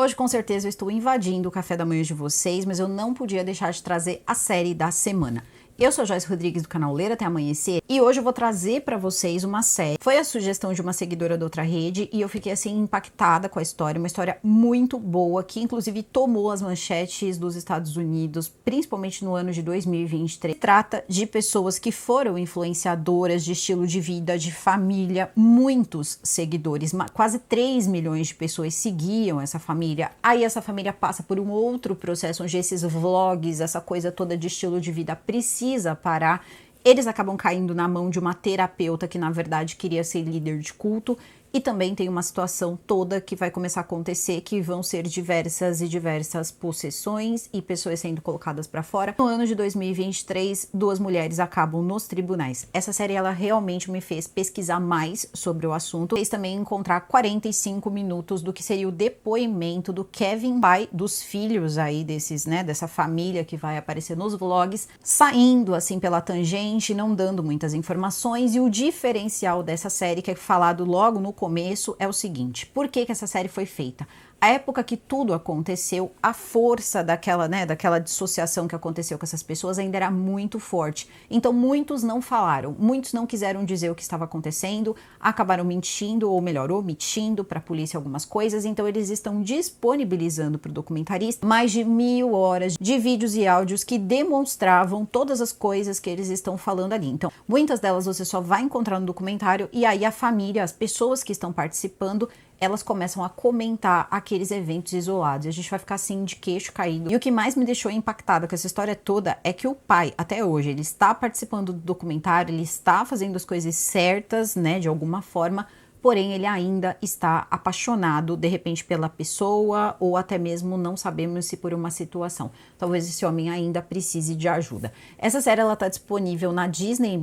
hoje com certeza eu estou invadindo o café da manhã de vocês, mas eu não podia deixar de trazer a série da semana. Eu sou a Joyce Rodrigues do canal Ler Até Amanhecer e hoje eu vou trazer pra vocês uma série. Foi a sugestão de uma seguidora da outra rede e eu fiquei assim impactada com a história, uma história muito boa que inclusive tomou as manchetes dos Estados Unidos, principalmente no ano de 2023. Trata de pessoas que foram influenciadoras de estilo de vida, de família, muitos seguidores, quase 3 milhões de pessoas seguiam essa família. Aí essa família passa por um outro processo onde esses vlogs, essa coisa toda de estilo de vida precisa parar. Eles acabam caindo na mão de uma terapeuta que na verdade queria ser líder de culto, e também tem uma situação toda que vai começar a acontecer, que vão ser diversas possessões e pessoas sendo colocadas para fora. No ano de 2023, 2 mulheres acabam nos tribunais. Essa série ela realmente me fez pesquisar mais sobre o assunto, fez também encontrar 45 minutos do que seria o depoimento do Kevin, pai dos filhos aí desses, né, dessa família que vai aparecer nos vlogs, saindo assim pela tangente, não dando muitas informações. E o diferencial dessa série, que é falado logo no começo, é o seguinte: por que essa série foi feita? A época que tudo aconteceu, a força daquela dissociação que aconteceu com essas pessoas ainda era muito forte. Então muitos não falaram, muitos não quiseram dizer o que estava acontecendo, acabaram mentindo, ou melhor, omitindo para a polícia algumas coisas. Então eles estão disponibilizando para o documentarista mais de 1000 horas de vídeos e áudios que demonstravam todas as coisas que eles estão falando ali. Então muitas delas você só vai encontrar no documentário, e aí a família, as pessoas que estão participando, elas começam a comentar aqueles eventos isolados, e a gente vai ficar assim de queixo caído. E o que mais me deixou impactada com essa história toda é que o pai, até hoje, ele está participando do documentário, ele está fazendo as coisas certas, né, de alguma forma, porém ele ainda está apaixonado, de repente, pela pessoa, ou até mesmo não sabemos se por uma situação. Talvez esse homem ainda precise de ajuda. Essa série, ela tá disponível na Disney+.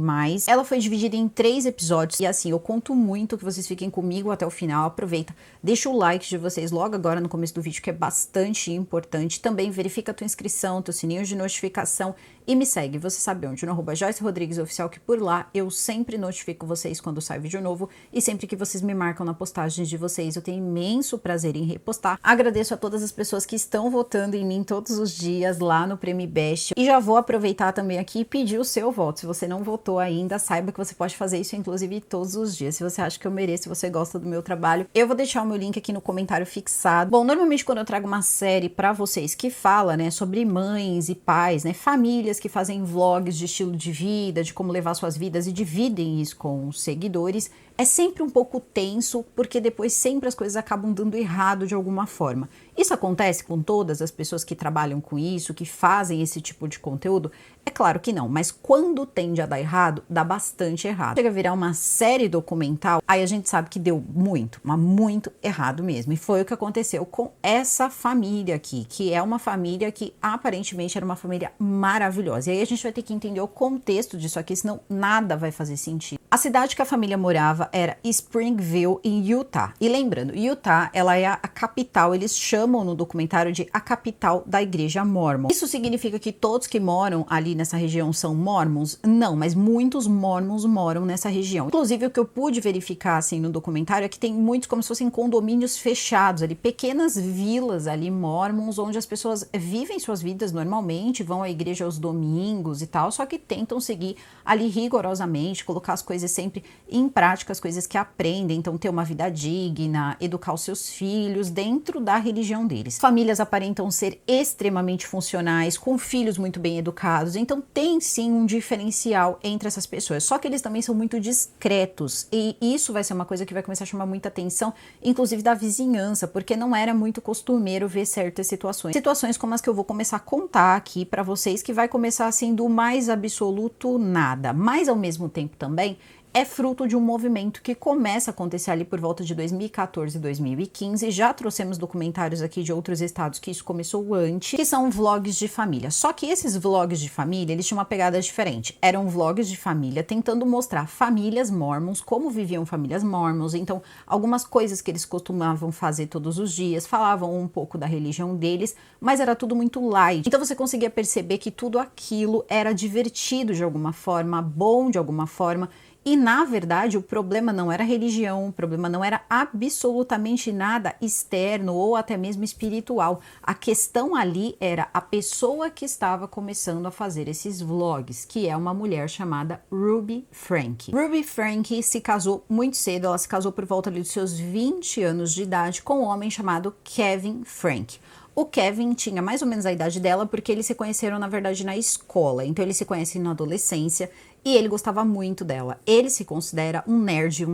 Ela foi dividida em 3 episódios, e assim, eu conto muito que vocês fiquem comigo até o final. Aproveita, deixa o like de vocês logo agora no começo do vídeo, que é bastante importante. Também verifica a tua inscrição, teu sininho de notificação, e me segue, você sabe onde? No @Joyce Rodrigues Oficial, que por lá eu sempre notifico vocês quando sai vídeo novo, e sempre que vocês me marcam na postagem de vocês, eu tenho imenso prazer em repostar. Agradeço a todas as pessoas que estão votando em mim todos os dias lá no Prêmio Best, e já vou aproveitar também aqui e pedir o seu voto. Se você não votou ainda, saiba que você pode fazer isso inclusive todos os dias. Se você acha que eu mereço, se você gosta do meu trabalho, eu vou deixar o meu link aqui no comentário fixado. Bom, normalmente quando eu trago uma série pra vocês que fala, né, sobre mães e pais, né, famílias que fazem vlogs de estilo de vida, de como levar suas vidas e dividem isso com os seguidores, é sempre um pouco tenso, porque depois sempre as coisas acabam dando errado de alguma forma. Isso acontece com todas as pessoas que trabalham com isso, que fazem esse tipo de conteúdo? É claro que não, mas quando tende a dar errado, dá bastante errado. Chega a virar uma série documental, aí a gente sabe que deu muito, mas muito errado mesmo. E foi o que aconteceu com essa família aqui, que é uma família que aparentemente era uma família maravilhosa. E aí a gente vai ter que entender o contexto disso aqui, senão nada vai fazer sentido. A cidade que a família morava era Springville, em Utah. E lembrando, Utah, ela é a capital, eles chamam no documentário de a capital da igreja Mormon. Isso significa que todos que moram ali nessa região são mormons? Não, mas muitos mormons moram nessa região. Inclusive, o que eu pude verificar assim no documentário é que tem muitos como se fossem condomínios fechados ali, pequenas vilas ali mormons, onde as pessoas vivem suas vidas normalmente, vão à igreja aos domingos e tal, só que tentam seguir ali rigorosamente, colocar as coisas sempre em prática, as coisas que aprendem, então ter uma vida digna, educar os seus filhos dentro da religião deles. Famílias aparentam ser extremamente funcionais, com filhos muito bem educados, então tem sim um diferencial entre essas pessoas, só que eles também são muito discretos, e isso vai ser uma coisa que vai começar a chamar muita atenção, inclusive da vizinhança, porque não era muito costumeiro ver certas situações como as que eu vou começar a contar aqui pra vocês, que vai começar assim do mais absoluto nada, mas ao mesmo tempo também é fruto de um movimento que começa a acontecer ali por volta de 2014 e 2015. Já trouxemos documentários aqui de outros estados que isso começou antes, que são vlogs de família. Só que esses vlogs de família, eles tinham uma pegada diferente. Eram vlogs de família tentando mostrar famílias mormons, como viviam famílias mormons. Então, algumas coisas que eles costumavam fazer todos os dias, falavam um pouco da religião deles, mas era tudo muito light. Então você conseguia perceber que tudo aquilo era divertido de alguma forma, bom de alguma forma, E na verdade o problema não era religião, o problema não era absolutamente nada externo ou até mesmo espiritual. A questão ali era a pessoa que estava começando a fazer esses vlogs, que é uma mulher chamada Ruby Frank. Ruby Frank se casou muito cedo, ela se casou por volta ali dos seus 20 anos de idade com um homem chamado Kevin Frank. O Kevin tinha mais ou menos a idade dela porque eles se conheceram na verdade na escola, então eles se conhecem na adolescência. E ele gostava muito dela. Ele se considera um nerd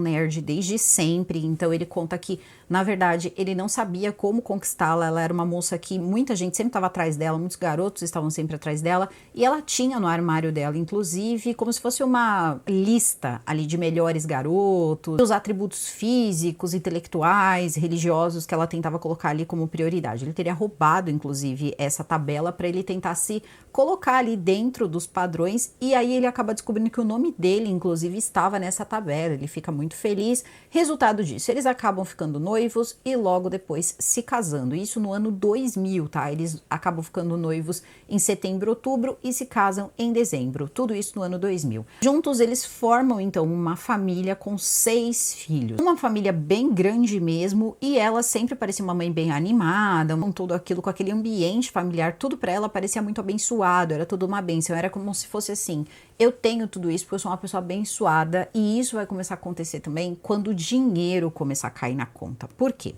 desde sempre. Então ele conta que, na verdade, ele não sabia como conquistá-la. Ela era uma moça que muita gente sempre estava atrás dela, muitos garotos estavam sempre atrás dela. E ela tinha no armário dela, inclusive, como se fosse uma lista ali de melhores garotos, os atributos físicos, intelectuais, religiosos que ela tentava colocar ali como prioridade. Ele teria roubado, inclusive, essa tabela para ele tentar se colocar ali dentro dos padrões. E aí ele acaba descobrindo que o nome dele, inclusive, estava nessa tabela. Ele fica muito feliz. Resultado disso, eles acabam ficando noivos e logo depois se casando. Isso no ano 2000, tá? Eles acabam ficando noivos em setembro, outubro e se casam em dezembro. Tudo isso no ano 2000. Juntos, eles formam, então, uma família com 6 filhos. Uma família bem grande mesmo e ela sempre parecia uma mãe bem animada, com tudo aquilo, com aquele ambiente familiar. Tudo para ela parecia muito abençoado, era tudo uma bênção. Era como se fosse assim: eu tenho tudo isso porque eu sou uma pessoa abençoada, e isso vai começar a acontecer também quando o dinheiro começar a cair na conta. Por quê?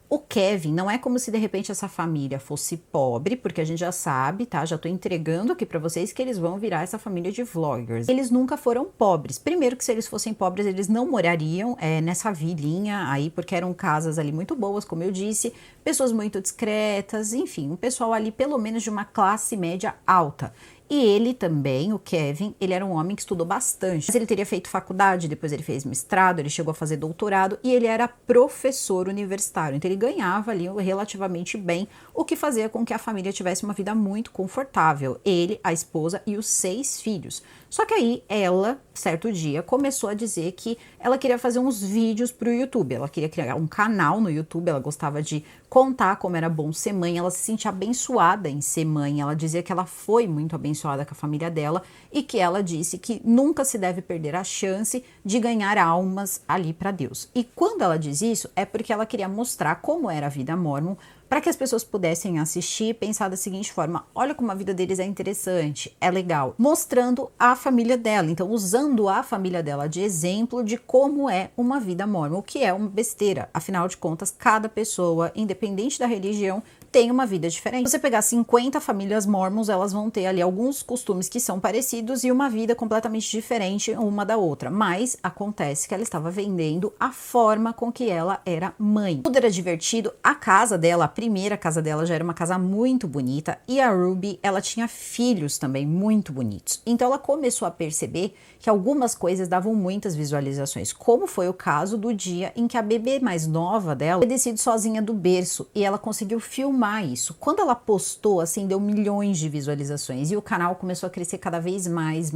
O Kevin não é como se de repente essa família fosse pobre, porque a gente já sabe, tá? Já tô entregando aqui pra vocês que eles vão virar essa família de vloggers. Eles nunca foram pobres. Primeiro que se eles fossem pobres, eles não morariam nessa vilinha aí, porque eram casas ali muito boas, como eu disse, pessoas muito discretas, enfim, um pessoal ali pelo menos de uma classe média alta. E ele também, o Kevin, ele era um homem que estudou bastante. Mas ele teria feito faculdade, depois ele fez mestrado, ele chegou a fazer doutorado e ele era professor universitário. Então ele ganhava ali relativamente bem, o que fazia com que a família tivesse uma vida muito confortável. Ele, a esposa e os 6 filhos. Só que aí ela, certo dia, começou a dizer que ela queria fazer uns vídeos para o YouTube. Ela queria criar um canal no YouTube, ela gostava de contar como era bom ser mãe, ela se sentia abençoada em ser mãe. Ela dizia que ela foi muito abençoada com a família dela e que ela disse que nunca se deve perder a chance de ganhar almas ali para Deus. E quando ela diz isso, é porque ela queria mostrar como era a vida mórmon, para que as pessoas pudessem assistir e pensar da seguinte forma: olha como a vida deles é interessante, é legal, mostrando a família dela, então usando a família dela de exemplo de como é uma vida mórmon, o que é uma besteira. Afinal de contas, cada pessoa, independente da religião, tem uma vida diferente. Se você pegar 50 famílias mormons, elas vão ter ali alguns costumes que são parecidos e uma vida completamente diferente uma da outra. Mas acontece que ela estava vendendo a forma com que ela era mãe. Tudo era divertido. A casa dela, a primeira casa dela, já era uma casa muito bonita. E a Ruby, ela tinha filhos também muito bonitos. Então ela começou a perceber que algumas coisas davam muitas visualizações, como foi o caso do dia em que a bebê mais nova dela foi descida sozinha do berço e ela conseguiu filmar isso. Quando ela postou, assim, deu milhões de visualizações e o canal começou a crescer cada vez mais,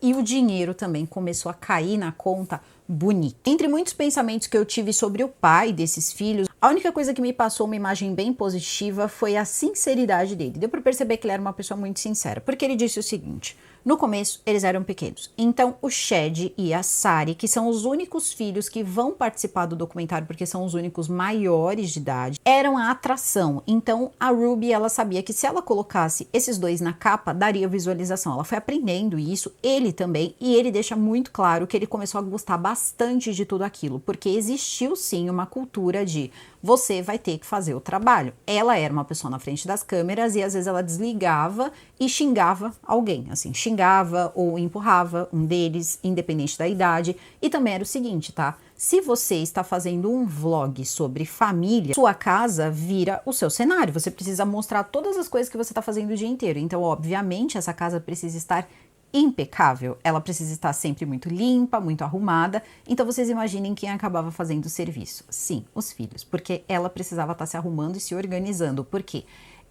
e o dinheiro também começou a cair na conta bonito. Entre muitos pensamentos que eu tive sobre o pai desses filhos, a única coisa que me passou uma imagem bem positiva foi a sinceridade dele. Deu para perceber que ele era uma pessoa muito sincera, porque ele disse o seguinte: no começo, eles eram pequenos. Então, o Chad e a Sari, que são os únicos filhos que vão participar do documentário, porque são os únicos maiores de idade, eram a atração. Então, a Ruby, ela sabia que se ela colocasse esses dois na capa, daria visualização. Ela foi aprendendo isso, ele também, e ele deixa muito claro que ele começou a gostar bastante de tudo aquilo, porque existiu sim uma cultura de você vai ter que fazer o trabalho. Ela era uma pessoa na frente das câmeras e às vezes ela desligava e xingava alguém, assim, xingava ou empurrava um deles, independente da idade. E também era o seguinte, tá? Se você está fazendo um vlog sobre família, sua casa vira o seu cenário. Você precisa mostrar todas as coisas que você está fazendo o dia inteiro. Então, obviamente, essa casa precisa estar impecável, ela precisa estar sempre muito limpa, muito arrumada. Então vocês imaginem quem acabava fazendo o serviço. Sim, os filhos, porque ela precisava estar se arrumando e se organizando. Por quê?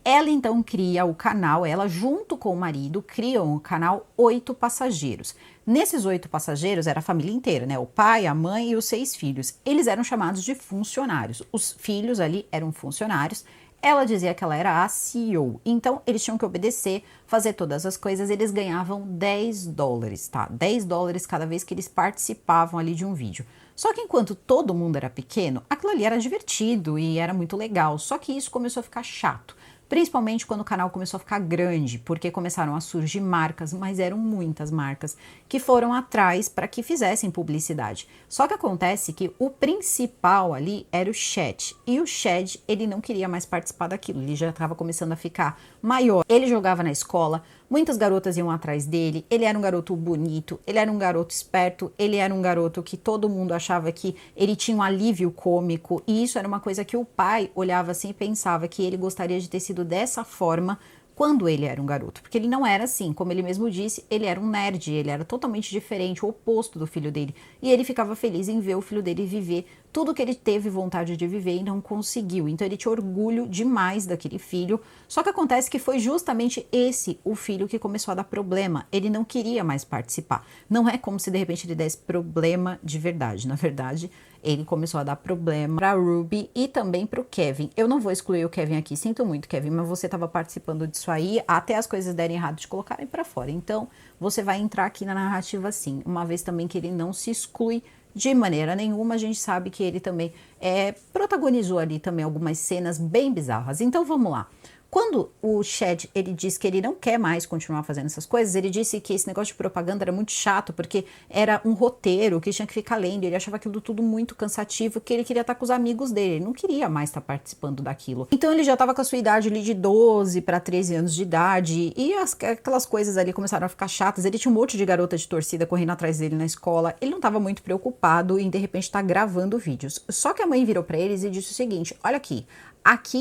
Ela então cria o canal, ela junto com o marido criam o canal 8 Passageiros. Nesses 8 passageiros era a família inteira, né? O pai, a mãe e os 6 filhos. Eles eram chamados de funcionários. Os filhos ali eram funcionários. Ela dizia que ela era a CEO, então eles tinham que obedecer, fazer todas as coisas. Eles ganhavam $10, tá? $10 cada vez que eles participavam ali de um vídeo. Só que enquanto todo mundo era pequeno, aquilo ali era divertido e era muito legal. Só que isso começou a ficar chato. Principalmente quando o canal começou a ficar grande, porque começaram a surgir marcas, mas eram muitas marcas, que foram atrás para que fizessem publicidade. Só que acontece que o principal ali era o Chad, e o Chad, ele não queria mais participar daquilo, ele já estava começando a ficar maior. Ele jogava na escola, muitas garotas iam atrás dele, ele era um garoto bonito, ele era um garoto esperto, ele era um garoto que todo mundo achava que ele tinha um alívio cômico, e isso era uma coisa que o pai olhava assim e pensava que ele gostaria de ter sido dessa forma quando ele era um garoto, porque ele não era assim, como ele mesmo disse, ele era um nerd, ele era totalmente diferente, o oposto do filho dele, e ele ficava feliz em ver o filho dele viver tudo que ele teve vontade de viver e não conseguiu. Então ele tinha orgulho demais daquele filho. Só que acontece que foi justamente esse o filho que começou a dar problema. Ele não queria mais participar. Não é como se de repente ele desse problema de verdade. Na verdade, ele começou a dar problema para Ruby e também para o Kevin. Eu não vou excluir o Kevin aqui, sinto muito, Kevin, mas você estava participando disso aí até as coisas derem errado, te colocarem para fora. Então você vai entrar aqui na narrativa sim, uma vez também que ele não se exclui de maneira nenhuma. A gente sabe que ele também protagonizou ali também algumas cenas bem bizarras. Então vamos lá. Quando o Chad, ele disse que ele não quer mais continuar fazendo essas coisas, ele disse que esse negócio de propaganda era muito chato, porque era um roteiro que tinha que ficar lendo, ele achava aquilo tudo muito cansativo, que ele queria estar com os amigos dele, ele não queria mais estar participando daquilo. Então ele já estava com a sua idade ali de 12 para 13 anos de idade, e aquelas coisas ali começaram a ficar chatas. Ele tinha um monte de garota de torcida correndo atrás dele na escola, ele não estava muito preocupado em de repente estar gravando vídeos. Só que a mãe virou para eles e disse o seguinte: olha aqui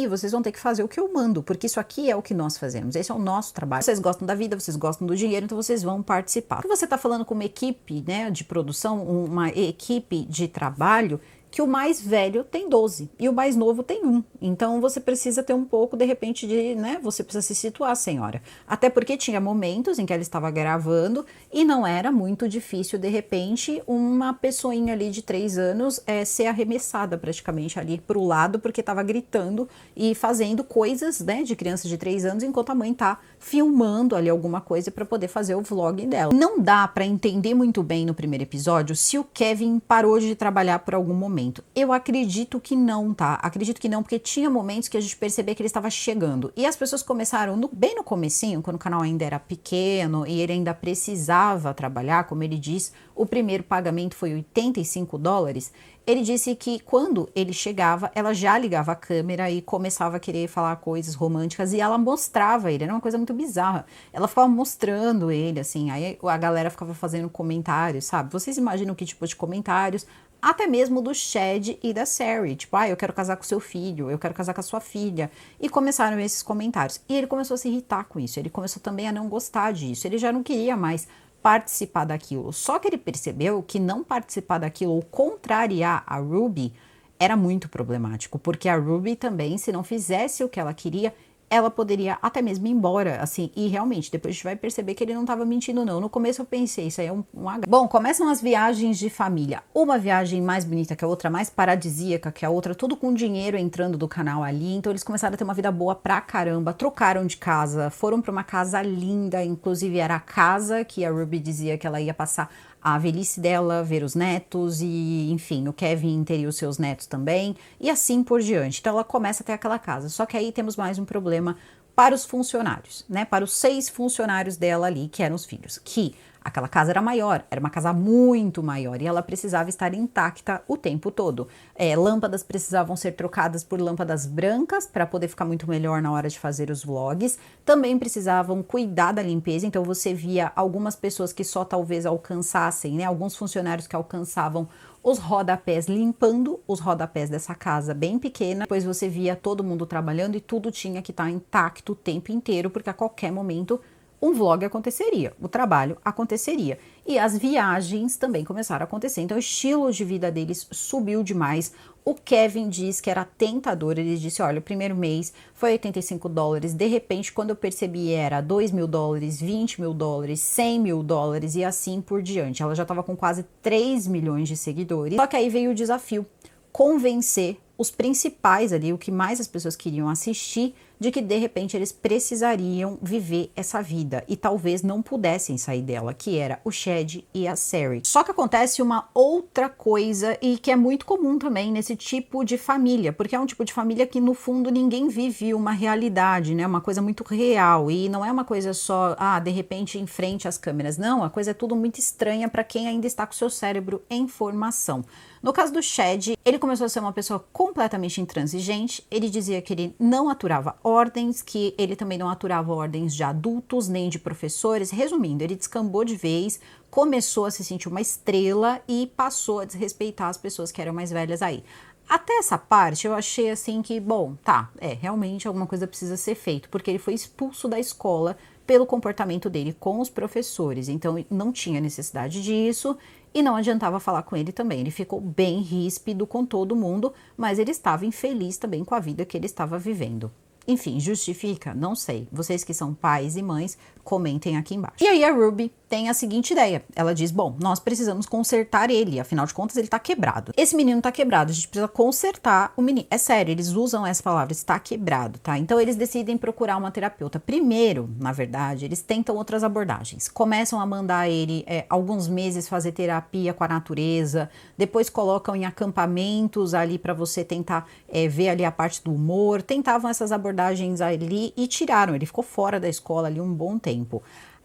vocês vão ter que fazer o que eu mando, porque isso aqui é o que nós fazemos, esse é o nosso trabalho. Vocês gostam da vida, vocês gostam do dinheiro, então vocês vão participar. Porque você está falando com uma equipe, né, de produção, uma equipe de trabalho, que o mais velho tem 12 e o mais novo tem 1. Então você precisa ter um pouco, de repente, né? Você precisa se situar, senhora. Até porque tinha momentos em que ela estava gravando e não era muito difícil, de repente, uma pessoinha ali de 3 anos ser arremessada praticamente ali pro lado, porque estava gritando e fazendo coisas, né, de crianças de 3 anos, enquanto a mãe tá filmando ali alguma coisa para poder fazer o vlog dela. Não dá para entender muito bem no primeiro episódio se o Kevin parou de trabalhar por algum momento. Eu acredito que não, tá? Acredito que não, porque tinha momentos que a gente percebia que ele estava chegando. E as pessoas começaram, bem no comecinho, quando o canal ainda era pequeno e ele ainda precisava trabalhar, como ele diz, o primeiro pagamento foi $85. Ele disse que quando ele chegava, ela já ligava a câmera e começava a querer falar coisas românticas e ela mostrava ele, era uma coisa muito bizarra. Ela ficava mostrando ele, assim, aí a galera ficava fazendo comentários, sabe? Vocês imaginam que tipo de comentários? Até mesmo do Chad e da Sari, tipo, eu quero casar com seu filho, eu quero casar com a sua filha. E começaram esses comentários. E ele começou a se irritar com isso, ele começou também a não gostar disso, ele já não queria mais participar daquilo. Só que ele percebeu que não participar daquilo ou contrariar a Ruby era muito problemático, porque a Ruby também, se não fizesse o que ela queria, ela poderia até mesmo ir embora, assim, e realmente, depois a gente vai perceber que ele não estava mentindo não. No começo eu pensei, isso aí é um H. Bom, começam as viagens de família. Uma viagem mais bonita que a outra, mais paradisíaca que a outra, tudo com dinheiro entrando do canal ali, então eles começaram a ter uma vida boa pra caramba, trocaram de casa, foram pra uma casa linda, inclusive era a casa que a Ruby dizia que ela ia passar a velhice dela, ver os netos e, enfim, o Kevin teria os seus netos também e assim por diante. Então ela começa a ter aquela casa, só que aí temos mais um problema para os funcionários, né? Para os 6 funcionários dela ali, que eram os filhos, que aquela casa era maior, era uma casa muito maior e ela precisava estar intacta o tempo todo. Lâmpadas precisavam ser trocadas por lâmpadas brancas para poder ficar muito melhor na hora de fazer os vlogs. Também precisavam cuidar da limpeza, então você via algumas pessoas que só talvez alcançassem, né? Alguns funcionários que alcançavam os rodapés, limpando os rodapés dessa casa bem pequena. Depois você via todo mundo trabalhando e tudo tinha que estar intacto o tempo inteiro, porque a qualquer momento um vlog aconteceria, o trabalho aconteceria. E as viagens também começaram a acontecer. Então o estilo de vida deles subiu demais. O Kevin diz que era tentador, ele disse, olha, o primeiro mês foi $85, de repente quando eu percebi era $2.000, $20.000, $100.000 e assim por diante. Ela já estava com quase 3 milhões de seguidores. Só que aí veio o desafio, convencer os principais ali, o que mais as pessoas queriam assistir, de que de repente eles precisariam viver essa vida e talvez não pudessem sair dela, que era o Chad e a Sari. Só que acontece uma outra coisa e que é muito comum também nesse tipo de família, porque é um tipo de família que no fundo ninguém vive uma realidade, né? Uma coisa muito real e não é uma coisa só, de repente em frente às câmeras. Não, a coisa é tudo muito estranha para quem ainda está com seu cérebro em formação. No caso do Chad, ele começou a ser uma pessoa completamente intransigente, ele dizia que ele não aturava ordens, que ele também não aturava ordens de adultos nem de professores. Resumindo, ele descambou de vez, começou a se sentir uma estrela e passou a desrespeitar as pessoas que eram mais velhas aí. Até essa parte eu achei assim que, bom, realmente alguma coisa precisa ser feita, porque ele foi expulso da escola pelo comportamento dele com os professores, então não tinha necessidade disso e não adiantava falar com ele também. Ele ficou bem ríspido com todo mundo, mas ele estava infeliz também com a vida que ele estava vivendo. Enfim, justifica? Não sei. Vocês que são pais e mães, comentem aqui embaixo. E aí a Ruby tem a seguinte ideia. Ela diz, bom, nós precisamos consertar ele, afinal de contas ele tá quebrado. Esse menino tá quebrado, a gente precisa consertar o menino. É sério, eles usam essa palavra, está quebrado, tá? Então eles decidem procurar uma terapeuta. Primeiro, na verdade, eles tentam outras abordagens. Começam a mandar ele alguns meses fazer terapia com a natureza, depois colocam em acampamentos ali para você tentar ver ali a parte do humor. Tentavam essas abordagens ali e tiraram, ele ficou fora da escola ali um bom tempo.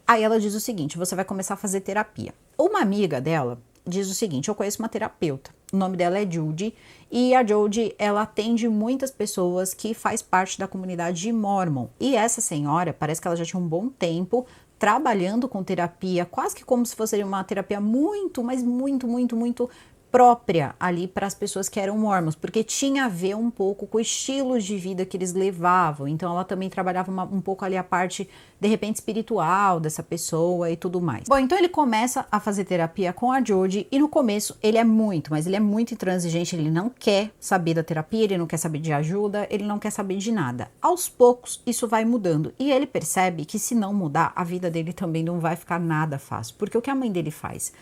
Aí ela diz o seguinte, você vai começar a fazer terapia. Uma amiga dela diz o seguinte, eu conheço uma terapeuta, o nome dela é Judy, e a Judy, ela atende muitas pessoas que faz parte da comunidade Mormon. E essa senhora, parece que ela já tinha um bom tempo trabalhando com terapia, quase que como se fosse uma terapia muito, mas muito própria ali para as pessoas que eram mormons, porque tinha a ver um pouco com o estilo de vida que eles levavam. Então ela também trabalhava um pouco ali a parte, de repente, espiritual dessa pessoa e tudo mais. Bom, então ele começa a fazer terapia com a Jodie e no começo ele é muito intransigente, ele não quer saber da terapia, ele não quer saber de ajuda, ele não quer saber de nada. Aos poucos isso vai mudando e ele percebe que se não mudar, a vida dele também não vai ficar nada fácil, porque o que a mãe dele faz?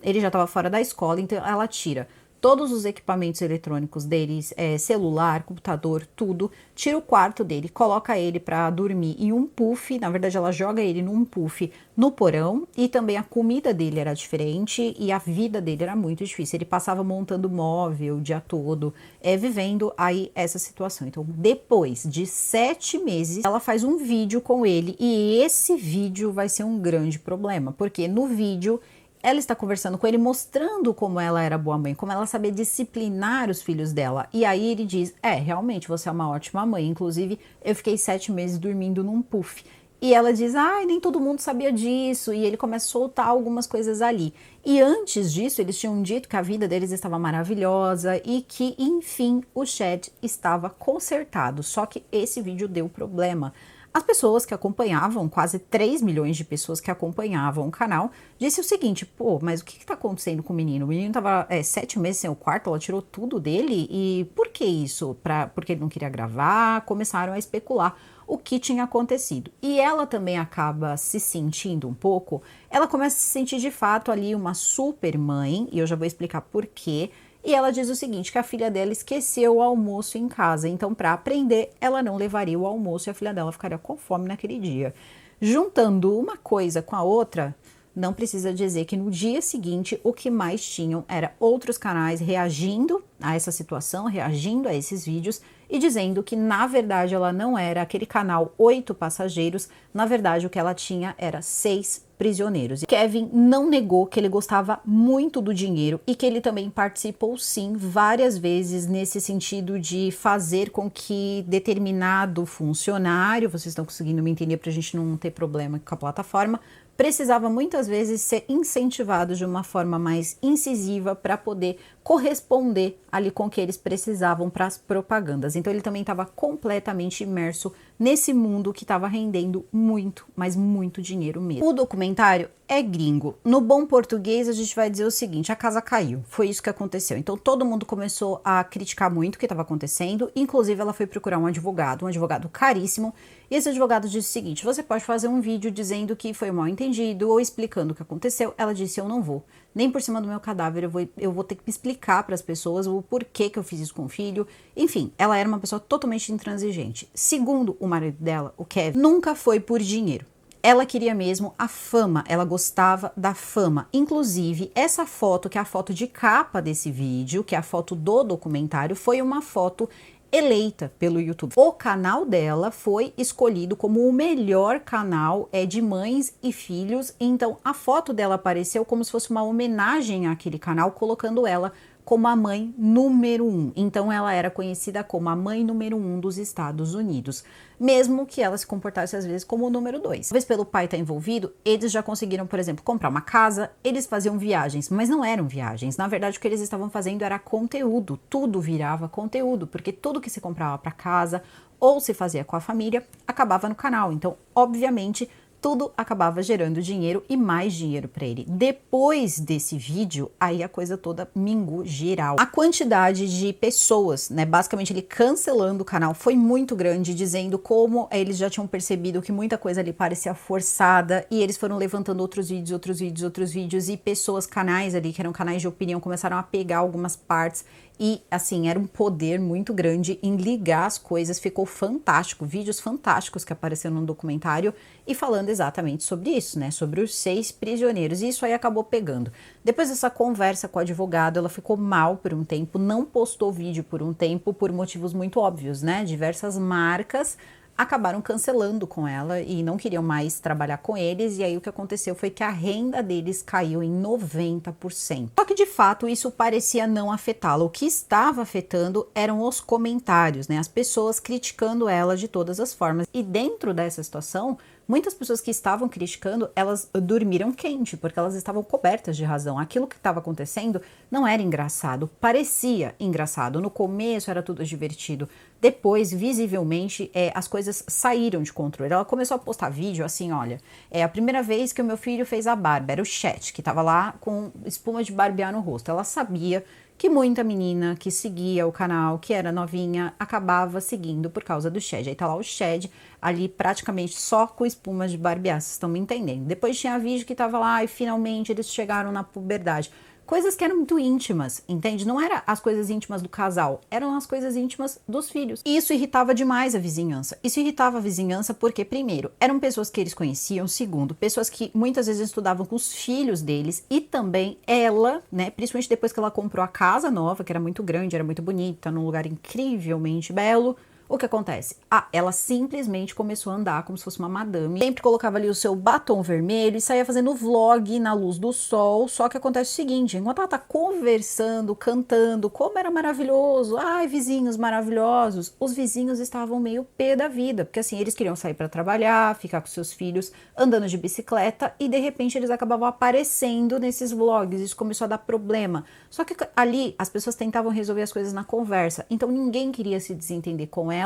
Ele já estava fora da escola, então ela tira todos os equipamentos eletrônicos deles, celular, computador, tudo, tira o quarto dele, coloca ele para dormir em um puff, na verdade ela joga ele num puff no porão e também a comida dele era diferente e a vida dele era muito difícil, ele passava montando móvel o dia todo, vivendo aí essa situação. Então depois de 7 meses, ela faz um vídeo com ele e esse vídeo vai ser um grande problema, porque no vídeo ela está conversando com ele, mostrando como ela era boa mãe, como ela sabia disciplinar os filhos dela. E aí ele diz, realmente, você é uma ótima mãe. Inclusive, eu fiquei 7 meses dormindo num puff. E ela diz, nem todo mundo sabia disso. E ele começa a soltar algumas coisas ali. E antes disso, eles tinham dito que a vida deles estava maravilhosa e que, enfim, o Chad estava consertado. Só que esse vídeo deu problema. As pessoas que acompanhavam, quase 3 milhões de pessoas que acompanhavam o canal, disse o seguinte, mas o que está acontecendo com o menino? O menino estava 7 meses sem o quarto, ela tirou tudo dele e por que isso? Porque ele não queria gravar, começaram a especular o que tinha acontecido. E ela também acaba se sentindo um pouco, ela começa a se sentir de fato ali uma super mãe, e eu já vou explicar por quê. E ela diz o seguinte, que a filha dela esqueceu o almoço em casa, então para aprender ela não levaria o almoço e a filha dela ficaria com fome naquele dia. Juntando uma coisa com a outra, não precisa dizer que no dia seguinte o que mais tinham era outros canais reagindo a essa situação, reagindo a esses vídeos e dizendo que na verdade ela não era aquele canal 8 passageiros, na verdade o que ela tinha era 6 prisioneiros. Kevin não negou que ele gostava muito do dinheiro e que ele também participou sim várias vezes nesse sentido de fazer com que determinado funcionário, vocês estão conseguindo me entender para a gente não ter problema com a plataforma, precisava muitas vezes ser incentivado de uma forma mais incisiva para poder corresponder ali com o que eles precisavam para as propagandas. Então ele também estava completamente imerso nesse mundo que estava rendendo muito, mas muito dinheiro mesmo. O documentário é gringo. No bom português, a gente vai dizer o seguinte: a casa caiu. Foi isso que aconteceu. Então, todo mundo começou a criticar muito o que estava acontecendo. Inclusive, ela foi procurar um advogado caríssimo. E esse advogado disse o seguinte: você pode fazer um vídeo dizendo que foi um mal entendido ou explicando o que aconteceu. Ela disse: eu não vou. Nem por cima do meu cadáver eu vou ter que explicar para as pessoas o porquê que eu fiz isso com o filho. Enfim, ela era uma pessoa totalmente intransigente. Segundo o marido dela, o Kevin, nunca foi por dinheiro. Ela queria mesmo a fama, ela gostava da fama. Inclusive, essa foto, que é a foto de capa desse vídeo, que é a foto do documentário, foi uma foto eleita pelo YouTube. O canal dela foi escolhido como o melhor canal de mães e filhos, então a foto dela apareceu como se fosse uma homenagem àquele canal, colocando ela como a mãe número 1. Então ela era conhecida como a mãe número 1 dos Estados Unidos, mesmo que ela se comportasse às vezes como o número 2. Talvez pelo pai estar envolvido, eles já conseguiram, por exemplo, comprar uma casa, eles faziam viagens, mas não eram viagens. Na verdade, o que eles estavam fazendo era conteúdo, tudo virava conteúdo, porque tudo que se comprava para casa ou se fazia com a família acabava no canal. Então, obviamente, tudo acabava gerando dinheiro e mais dinheiro para ele. Depois desse vídeo, aí a coisa toda mingou geral. A quantidade de pessoas, né, basicamente ele cancelando o canal foi muito grande, dizendo como eles já tinham percebido que muita coisa ali parecia forçada e eles foram levantando outros vídeos e pessoas, canais ali que eram canais de opinião, começaram a pegar algumas partes. E, assim, era um poder muito grande em ligar as coisas, ficou fantástico, vídeos fantásticos que apareceram no documentário e falando exatamente sobre isso, né, sobre os 6 prisioneiros, e isso aí acabou pegando. Depois dessa conversa com o advogado, ela ficou mal por um tempo, não postou vídeo por um tempo, por motivos muito óbvios, né, diversas marcas acabaram cancelando com ela e não queriam mais trabalhar com eles, e aí o que aconteceu foi que a renda deles caiu em 90%. Só que de fato isso parecia não afetá-la. O que estava afetando eram os comentários, né? As pessoas criticando ela de todas as formas. E dentro dessa situação, muitas pessoas que estavam criticando, elas dormiram quente, porque elas estavam cobertas de razão. Aquilo que estava acontecendo não era engraçado, parecia engraçado. No começo era tudo divertido. Depois, visivelmente, as coisas saíram de controle. Ela começou a postar vídeo assim, olha, é a primeira vez que o meu filho fez a barba, era o Chet, que tava lá com espuma de barbear no rosto. Ela sabia que muita menina que seguia o canal, que era novinha, acabava seguindo por causa do Shed. Aí tá lá o Shed ali praticamente só com espuma de barbear, vocês estão me entendendo. Depois tinha vídeo que tava lá e finalmente eles chegaram na puberdade. Coisas que eram muito íntimas, entende? Não eram as coisas íntimas do casal, eram as coisas íntimas dos filhos. E isso irritava demais a vizinhança. Isso irritava a vizinhança porque, primeiro, eram pessoas que eles conheciam, segundo, pessoas que muitas vezes estudavam com os filhos deles, e também ela, né, principalmente depois que ela comprou a casa nova, que era muito grande, era muito bonita, num lugar incrivelmente belo. O que acontece? Ela simplesmente começou a andar como se fosse uma madame. Sempre colocava ali o seu batom vermelho e saía fazendo vlog na luz do sol. Só que acontece o seguinte, enquanto ela tá conversando, cantando, como era maravilhoso, ai, vizinhos maravilhosos, os vizinhos estavam meio pé da vida, porque assim, eles queriam sair para trabalhar, ficar com seus filhos andando de bicicleta e de repente eles acabavam aparecendo nesses vlogs. Isso começou a dar problema. Só que ali as pessoas tentavam resolver as coisas na conversa, então ninguém queria se desentender com ela,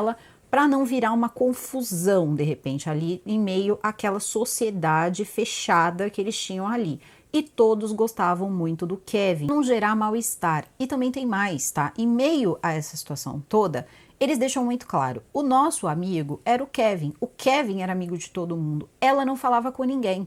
para não virar uma confusão, de repente, ali em meio àquela sociedade fechada que eles tinham ali. E todos gostavam muito do Kevin, não gerar mal-estar. E também tem mais, tá? Em meio a essa situação toda, eles deixam muito claro, o nosso amigo era o Kevin era amigo de todo mundo, ela não falava com ninguém,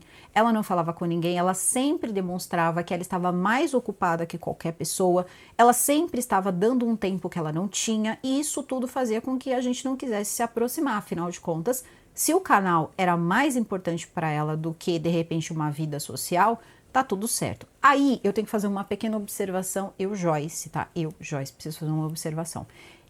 ela sempre demonstrava que ela estava mais ocupada que qualquer pessoa, ela sempre estava dando um tempo que ela não tinha, e isso tudo fazia com que a gente não quisesse se aproximar, afinal de contas, se o canal era mais importante para ela do que, de repente, uma vida social, tá tudo certo. Aí, eu tenho que fazer uma pequena observação, Joyce, preciso fazer uma observação.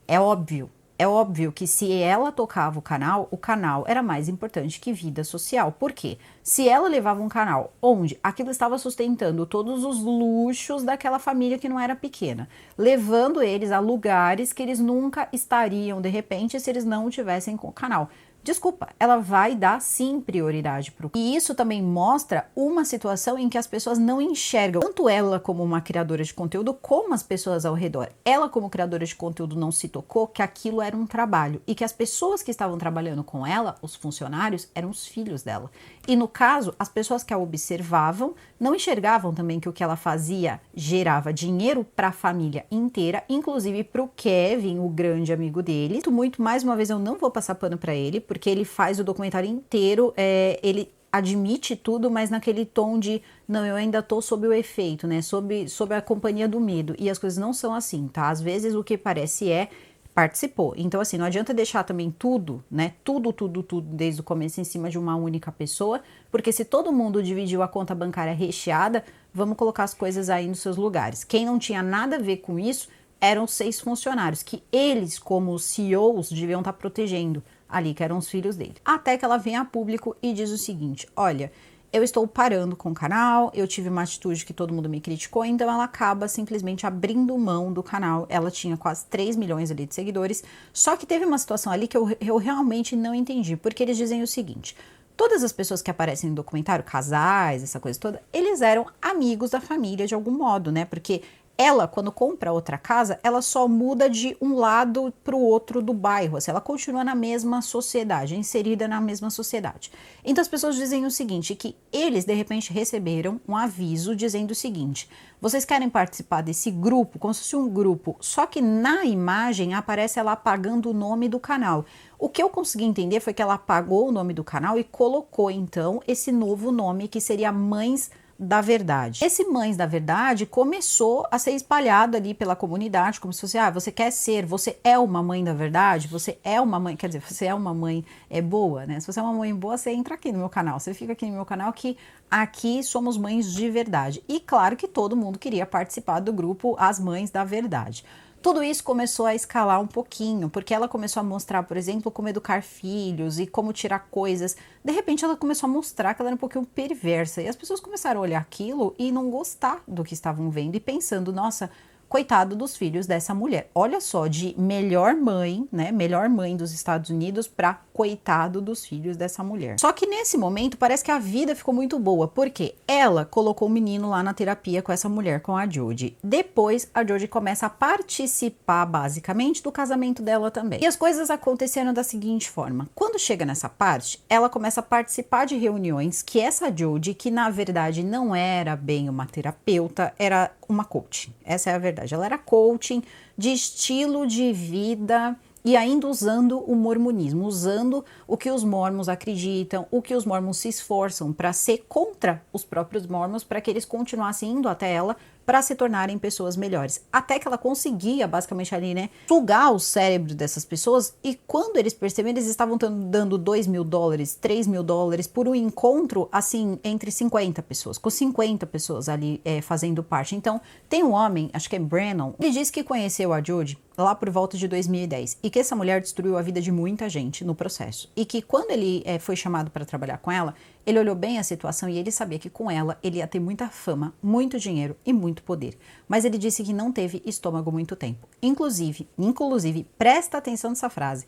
É óbvio que se ela tocava o canal era mais importante que vida social. Por quê? Se ela levava um canal onde aquilo estava sustentando todos os luxos daquela família que não era pequena, levando eles a lugares que eles nunca estariam, de repente, se eles não tivessem com o canal. desculpa, ela vai dar sim prioridade pro. E isso também mostra uma situação em que as pessoas não enxergam tanto ela como uma criadora de conteúdo, como as pessoas ao redor. Ela, como criadora de conteúdo, não se tocou que aquilo era um trabalho e que as pessoas que estavam trabalhando com ela, os funcionários, eram os filhos dela. E no caso, as pessoas que a observavam não enxergavam também que o que ela fazia gerava dinheiro para a família inteira, inclusive para o Kevin, o grande amigo dele. Muito, mais uma vez, eu não vou passar pano para ele, porque ele faz o documentário inteiro, ele admite tudo, mas naquele tom de, não, eu ainda tô sob o efeito, né, sob a companhia do medo, e as coisas não são assim, tá? Às vezes o que parece participou. Então, assim, não adianta deixar também tudo, né, tudo, desde o começo em cima de uma única pessoa, porque se todo mundo dividiu a conta bancária recheada, vamos colocar as coisas aí nos seus lugares. Quem não tinha nada a ver com isso eram 6 funcionários, que eles, como CEOs, deviam estar protegendo ali, que eram os filhos dele. Até que ela vem a público e diz o seguinte, olha, eu estou parando com o canal, eu tive uma atitude que todo mundo me criticou, então ela acaba simplesmente abrindo mão do canal. Ela tinha quase 3 milhões ali de seguidores, só que teve uma situação ali que eu realmente não entendi, porque eles dizem o seguinte, todas as pessoas que aparecem no documentário, casais, essa coisa toda, eles eram amigos da família de algum modo, né, porque ela, quando compra outra casa, ela só muda de um lado para o outro do bairro, assim, ela continua na mesma sociedade, inserida na mesma sociedade. Então as pessoas dizem o seguinte, que eles de repente receberam um aviso dizendo o seguinte, vocês querem participar desse grupo, como se fosse um grupo, só que na imagem aparece ela apagando o nome do canal. O que eu consegui entender foi que ela apagou o nome do canal e colocou então esse novo nome que seria Mães da Verdade. Esse Mães da Verdade começou a ser espalhado ali pela comunidade, como se fosse, você quer ser, você é uma mãe da verdade, você é uma mãe, quer dizer, você é uma mãe boa, né? Se você é uma mãe boa, você entra aqui no meu canal, você fica aqui no meu canal que aqui somos mães de verdade. E claro que todo mundo queria participar do grupo As Mães da Verdade. Tudo isso começou a escalar um pouquinho, porque ela começou a mostrar, por exemplo, como educar filhos e como tirar coisas. De repente ela começou a mostrar que ela era um pouquinho perversa e as pessoas começaram a olhar aquilo e não gostar do que estavam vendo e pensando, nossa, coitado dos filhos dessa mulher. Olha só, de melhor mãe, né, melhor mãe dos Estados Unidos para coitado dos filhos dessa mulher. Só que nesse momento parece que a vida ficou muito boa, porque ela colocou o menino lá na terapia com essa mulher, com a Jodie. Depois a Jodie começa a participar basicamente do casamento dela também. E as coisas aconteceram da seguinte forma, quando chega nessa parte, ela começa a participar de reuniões que essa Jodie, que na verdade não era bem uma terapeuta, era uma coach. Essa é a verdade. Ela era coaching de estilo de vida e ainda usando o mormonismo, usando o que os mormons acreditam, o que os mormons se esforçam para ser contra os próprios mormons, para que eles continuassem indo até ela para se tornarem pessoas melhores. Até que ela conseguia, basicamente ali, né, sugar o cérebro dessas pessoas, e quando eles perceberam, eles estavam dando $2.000, $3.000 por um encontro, assim, entre 50 pessoas, com 50 pessoas ali fazendo parte. Então, tem um homem, acho que é Brennan, ele disse que conheceu a Jodie lá por volta de 2010, e que essa mulher destruiu a vida de muita gente no processo, e que quando ele foi chamado para trabalhar com ela, ele olhou bem a situação e ele sabia que com ela ele ia ter muita fama, muito dinheiro e muito poder. Mas ele disse que não teve estômago muito tempo. Inclusive, presta atenção nessa frase.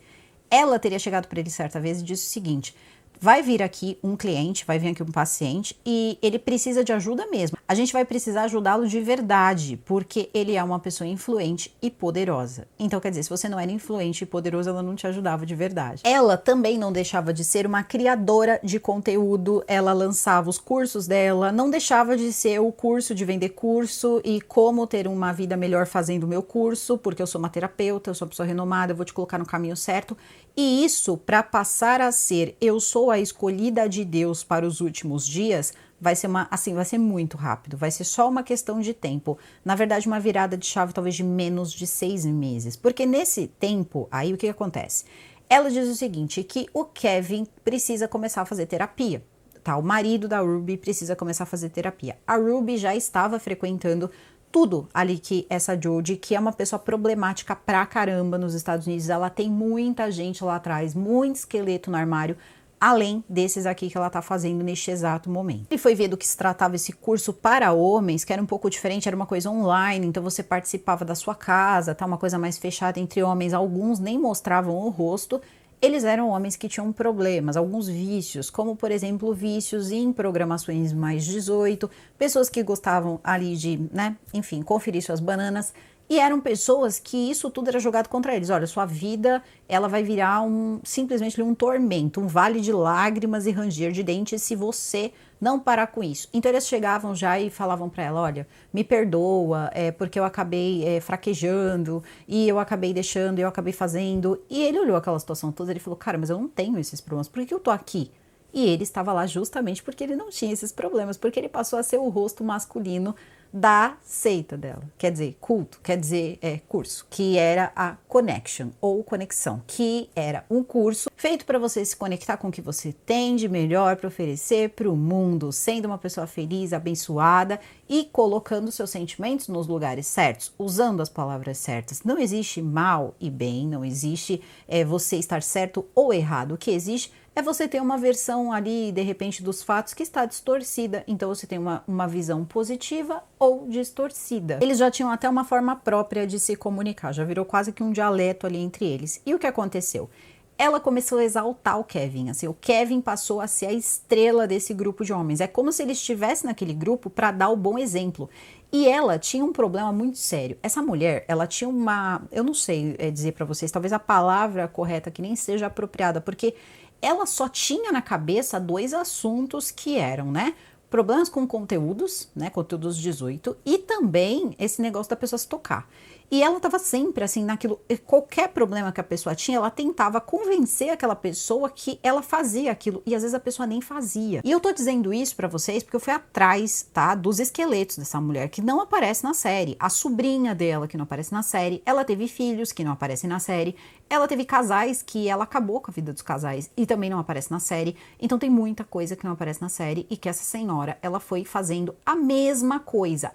Ela teria chegado para ele certa vez e disse o seguinte, vai vir aqui um cliente, vai vir aqui um paciente e ele precisa de ajuda mesmo. A gente vai precisar ajudá-lo de verdade, porque ele é uma pessoa influente e poderosa. Então, quer dizer, se você não era influente e poderoso, ela não te ajudava de verdade. Ela também não deixava de ser uma criadora de conteúdo, ela lançava os cursos dela, não deixava de ser o curso de vender curso e como ter uma vida melhor fazendo o meu curso, porque eu sou uma terapeuta, eu sou uma pessoa renomada, eu vou te colocar no caminho certo. E isso, para passar a ser eu sou a escolhida de Deus para os últimos dias, vai ser muito rápido, vai ser só uma questão de tempo. Na verdade, uma virada de chave talvez de menos de 6 meses. Porque nesse tempo, aí o que acontece? Ela diz o seguinte, que o Kevin precisa começar a fazer terapia. Tá? O marido da Ruby precisa começar a fazer terapia. A Ruby já estava frequentando tudo ali que essa Jodie, que é uma pessoa problemática pra caramba nos Estados Unidos, ela tem muita gente lá atrás, muito esqueleto no armário, além desses aqui que ela tá fazendo neste exato momento. Ele foi ver do que se tratava esse curso para homens, que era um pouco diferente, era uma coisa online, então você participava da sua casa, tá, uma coisa mais fechada entre homens, alguns nem mostravam o rosto, Eles eram homens que tinham problemas, alguns vícios, como por exemplo vícios em programações mais 18, pessoas que gostavam ali de, né, enfim, conferir suas bananas. E eram pessoas que isso tudo era jogado contra eles. Olha, sua vida, ela vai virar simplesmente um tormento, um vale de lágrimas e ranger de dentes se você não parar com isso. Então eles chegavam já e falavam para ela, olha, me perdoa, porque eu acabei fraquejando, e eu acabei deixando, e eu acabei fazendo. E ele olhou aquela situação toda e ele falou, cara, mas eu não tenho esses problemas, por que eu tô aqui? E ele estava lá justamente porque ele não tinha esses problemas, porque ele passou a ser o rosto masculino da seita dela, quer dizer, culto, quer dizer, curso, que era a Connection, ou Conexão, que era um curso feito para você se conectar com o que você tem de melhor para oferecer para o mundo, sendo uma pessoa feliz, abençoada e colocando seus sentimentos nos lugares certos, usando as palavras certas. Não existe mal e bem, não existe você estar certo ou errado, o que existe é você ter uma versão ali, de repente, dos fatos que está distorcida. Então, você tem uma visão positiva ou distorcida. Eles já tinham até uma forma própria de se comunicar, já virou quase que um dialeto ali entre eles. E o que aconteceu? Ela começou a exaltar o Kevin, assim, o Kevin passou a ser a estrela desse grupo de homens. É como se ele estivesse naquele grupo para dar o bom exemplo. E ela tinha um problema muito sério. Essa mulher, ela tinha eu não sei dizer para vocês, talvez a palavra correta que nem seja apropriada, porque ela só tinha na cabeça dois assuntos que eram, né? Problemas com conteúdos, né? Conteúdos 18, e também esse negócio da pessoa se tocar. E ela estava sempre assim naquilo, qualquer problema que a pessoa tinha, ela tentava convencer aquela pessoa que ela fazia aquilo, e às vezes a pessoa nem fazia. E eu tô dizendo isso pra vocês porque eu fui atrás, tá, dos esqueletos dessa mulher que não aparece na série. A sobrinha dela que não aparece na série, ela teve filhos que não aparecem na série, ela teve casais que ela acabou com a vida dos casais e também não aparece na série. Então tem muita coisa que não aparece na série e que essa senhora, ela foi fazendo a mesma coisa,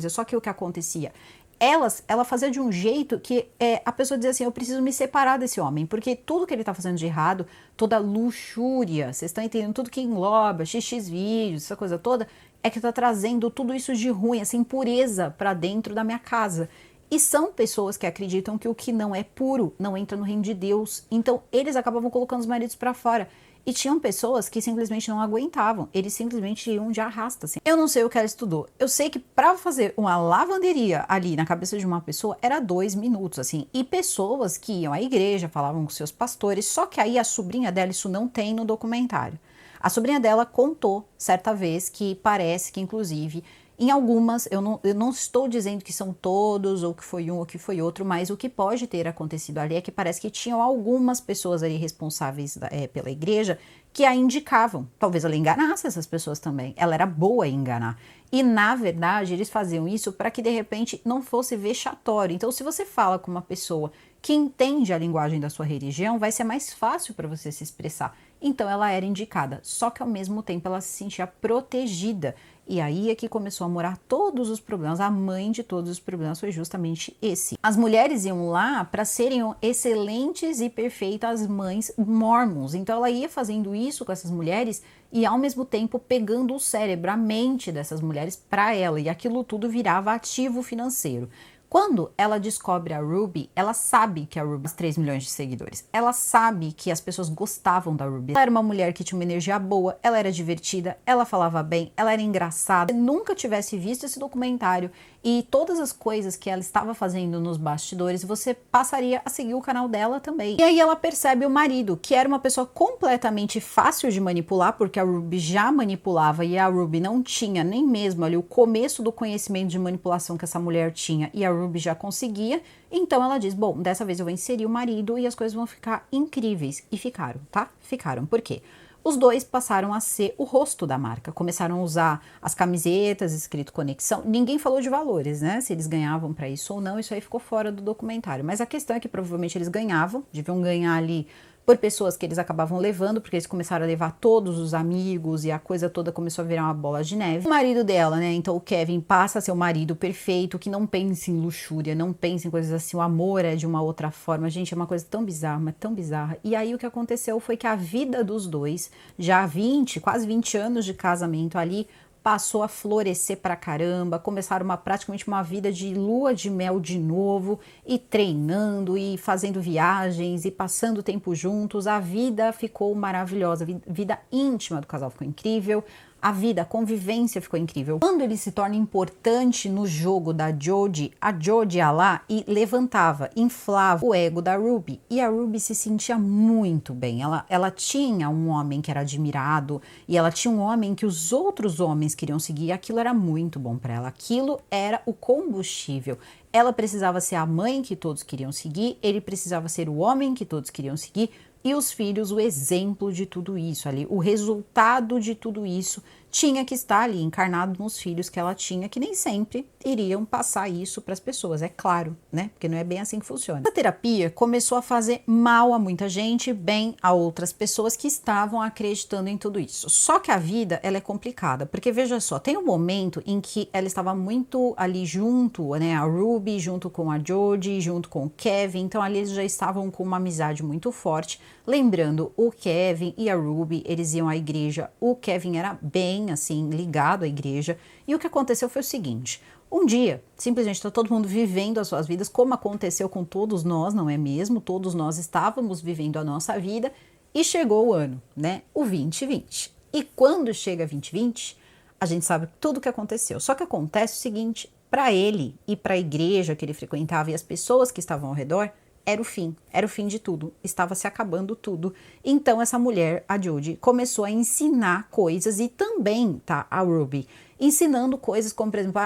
só que o que acontecia? Ela fazia de um jeito que a pessoa dizia assim, eu preciso me separar desse homem, porque tudo que ele tá fazendo de errado, toda luxúria, vocês estão entendendo, tudo que engloba, xx vídeos, essa coisa toda, é que tá trazendo tudo isso de ruim, essa impureza pra dentro da minha casa. E são pessoas que acreditam que o que não é puro não entra no reino de Deus. Então eles acabavam colocando os maridos pra fora. E tinham pessoas que simplesmente não aguentavam, eles simplesmente iam de arrasta, assim. Eu não sei o que ela estudou, eu sei que para fazer uma lavanderia ali na cabeça de uma pessoa era 2 minutos, assim. E pessoas que iam à igreja, falavam com seus pastores, só que aí a sobrinha dela, isso não tem no documentário. A sobrinha dela contou, certa vez, que parece que inclusive em algumas, eu não estou dizendo que são todos, ou que foi um ou que foi outro, mas o que pode ter acontecido ali é que parece que tinham algumas pessoas ali responsáveis pela igreja que a indicavam. Talvez ela enganasse essas pessoas também. Ela era boa em enganar. E, na verdade, eles faziam isso para que, de repente, não fosse vexatório. Então, se você fala com uma pessoa que entende a linguagem da sua religião, vai ser mais fácil para você se expressar. Então, ela era indicada. Só que, ao mesmo tempo, ela se sentia protegida. E aí é que começou a morar todos os problemas. A mãe de todos os problemas foi justamente esse. As mulheres iam lá para serem excelentes e perfeitas mães mormons. Então ela ia fazendo isso com essas mulheres e ao mesmo tempo pegando o cérebro, a mente dessas mulheres para ela. E aquilo tudo virava ativo financeiro. Quando ela descobre a Ruby, ela sabe que a Ruby tem 3 milhões de seguidores. Ela sabe que as pessoas gostavam da Ruby. Ela era uma mulher que tinha uma energia boa, ela era divertida, ela falava bem, ela era engraçada. Se nunca tivesse visto esse documentário e todas as coisas que ela estava fazendo nos bastidores, você passaria a seguir o canal dela também. E aí ela percebe o marido, que era uma pessoa completamente fácil de manipular, porque a Ruby já manipulava e a Ruby não tinha nem mesmo ali o começo do conhecimento de manipulação que essa mulher tinha, e a Ruby já conseguia. Então ela diz, bom, dessa vez eu vou inserir o marido e as coisas vão ficar incríveis. E ficaram, tá? Ficaram. Por quê? Os dois passaram a ser o rosto da marca, começaram a usar as camisetas escrito Conexão. Ninguém falou de valores, né? Se eles ganhavam para isso ou não, isso aí ficou fora do documentário. Mas a questão é que provavelmente eles ganhavam, deviam ganhar ali por pessoas que eles acabavam levando, porque eles começaram a levar todos os amigos e a coisa toda começou a virar uma bola de neve. O marido dela, né, então o Kevin passa a ser o marido perfeito, que não pensa em luxúria, não pensa em coisas assim, o amor é de uma outra forma. Gente, é uma coisa tão bizarra, mas tão bizarra. E aí o que aconteceu foi que a vida dos dois, já há 20, quase 20 anos de casamento ali, passou a florescer pra caramba, começaram praticamente uma vida de lua de mel de novo, e treinando, e fazendo viagens, e passando tempo juntos. A vida ficou maravilhosa, a vida íntima do casal ficou incrível, a convivência ficou incrível. Quando ele se torna importante no jogo da Jodie, a Jodie ia lá e levantava, inflava o ego da Ruby, e a Ruby se sentia muito bem. Ela tinha um homem que era admirado, e ela tinha um homem que os outros homens queriam seguir, e aquilo era muito bom para ela, aquilo era o combustível. Ela precisava ser a mãe que todos queriam seguir, ele precisava ser o homem que todos queriam seguir, e os filhos, o exemplo de tudo isso ali, o resultado de tudo isso tinha que estar ali encarnado nos filhos que ela tinha, que nem sempre iriam passar isso para as pessoas, é claro, né? Porque não é bem assim que funciona. A terapia começou a fazer mal a muita gente, bem a outras pessoas que estavam acreditando em tudo isso. Só que a vida, ela é complicada, porque veja só, tem um momento em que ela estava muito ali junto, né? A Ruby junto com a Jodie, junto com o Kevin, então ali eles já estavam com uma amizade muito forte. Lembrando, o Kevin e a Ruby, eles iam à igreja, o Kevin era bem assim, ligado à igreja, e o que aconteceu foi o seguinte: um dia, simplesmente está todo mundo vivendo as suas vidas, como aconteceu com todos nós, não é mesmo? Todos nós estávamos vivendo a nossa vida, e chegou o ano, né? O 2020. E quando chega 2020, a gente sabe tudo o que aconteceu. Só que acontece o seguinte, para ele e para a igreja que ele frequentava e as pessoas que estavam ao redor, era o fim de tudo, estava se acabando tudo. Então essa mulher, a Jodie, começou a ensinar coisas, e também, tá, a Ruby, ensinando coisas como, por exemplo,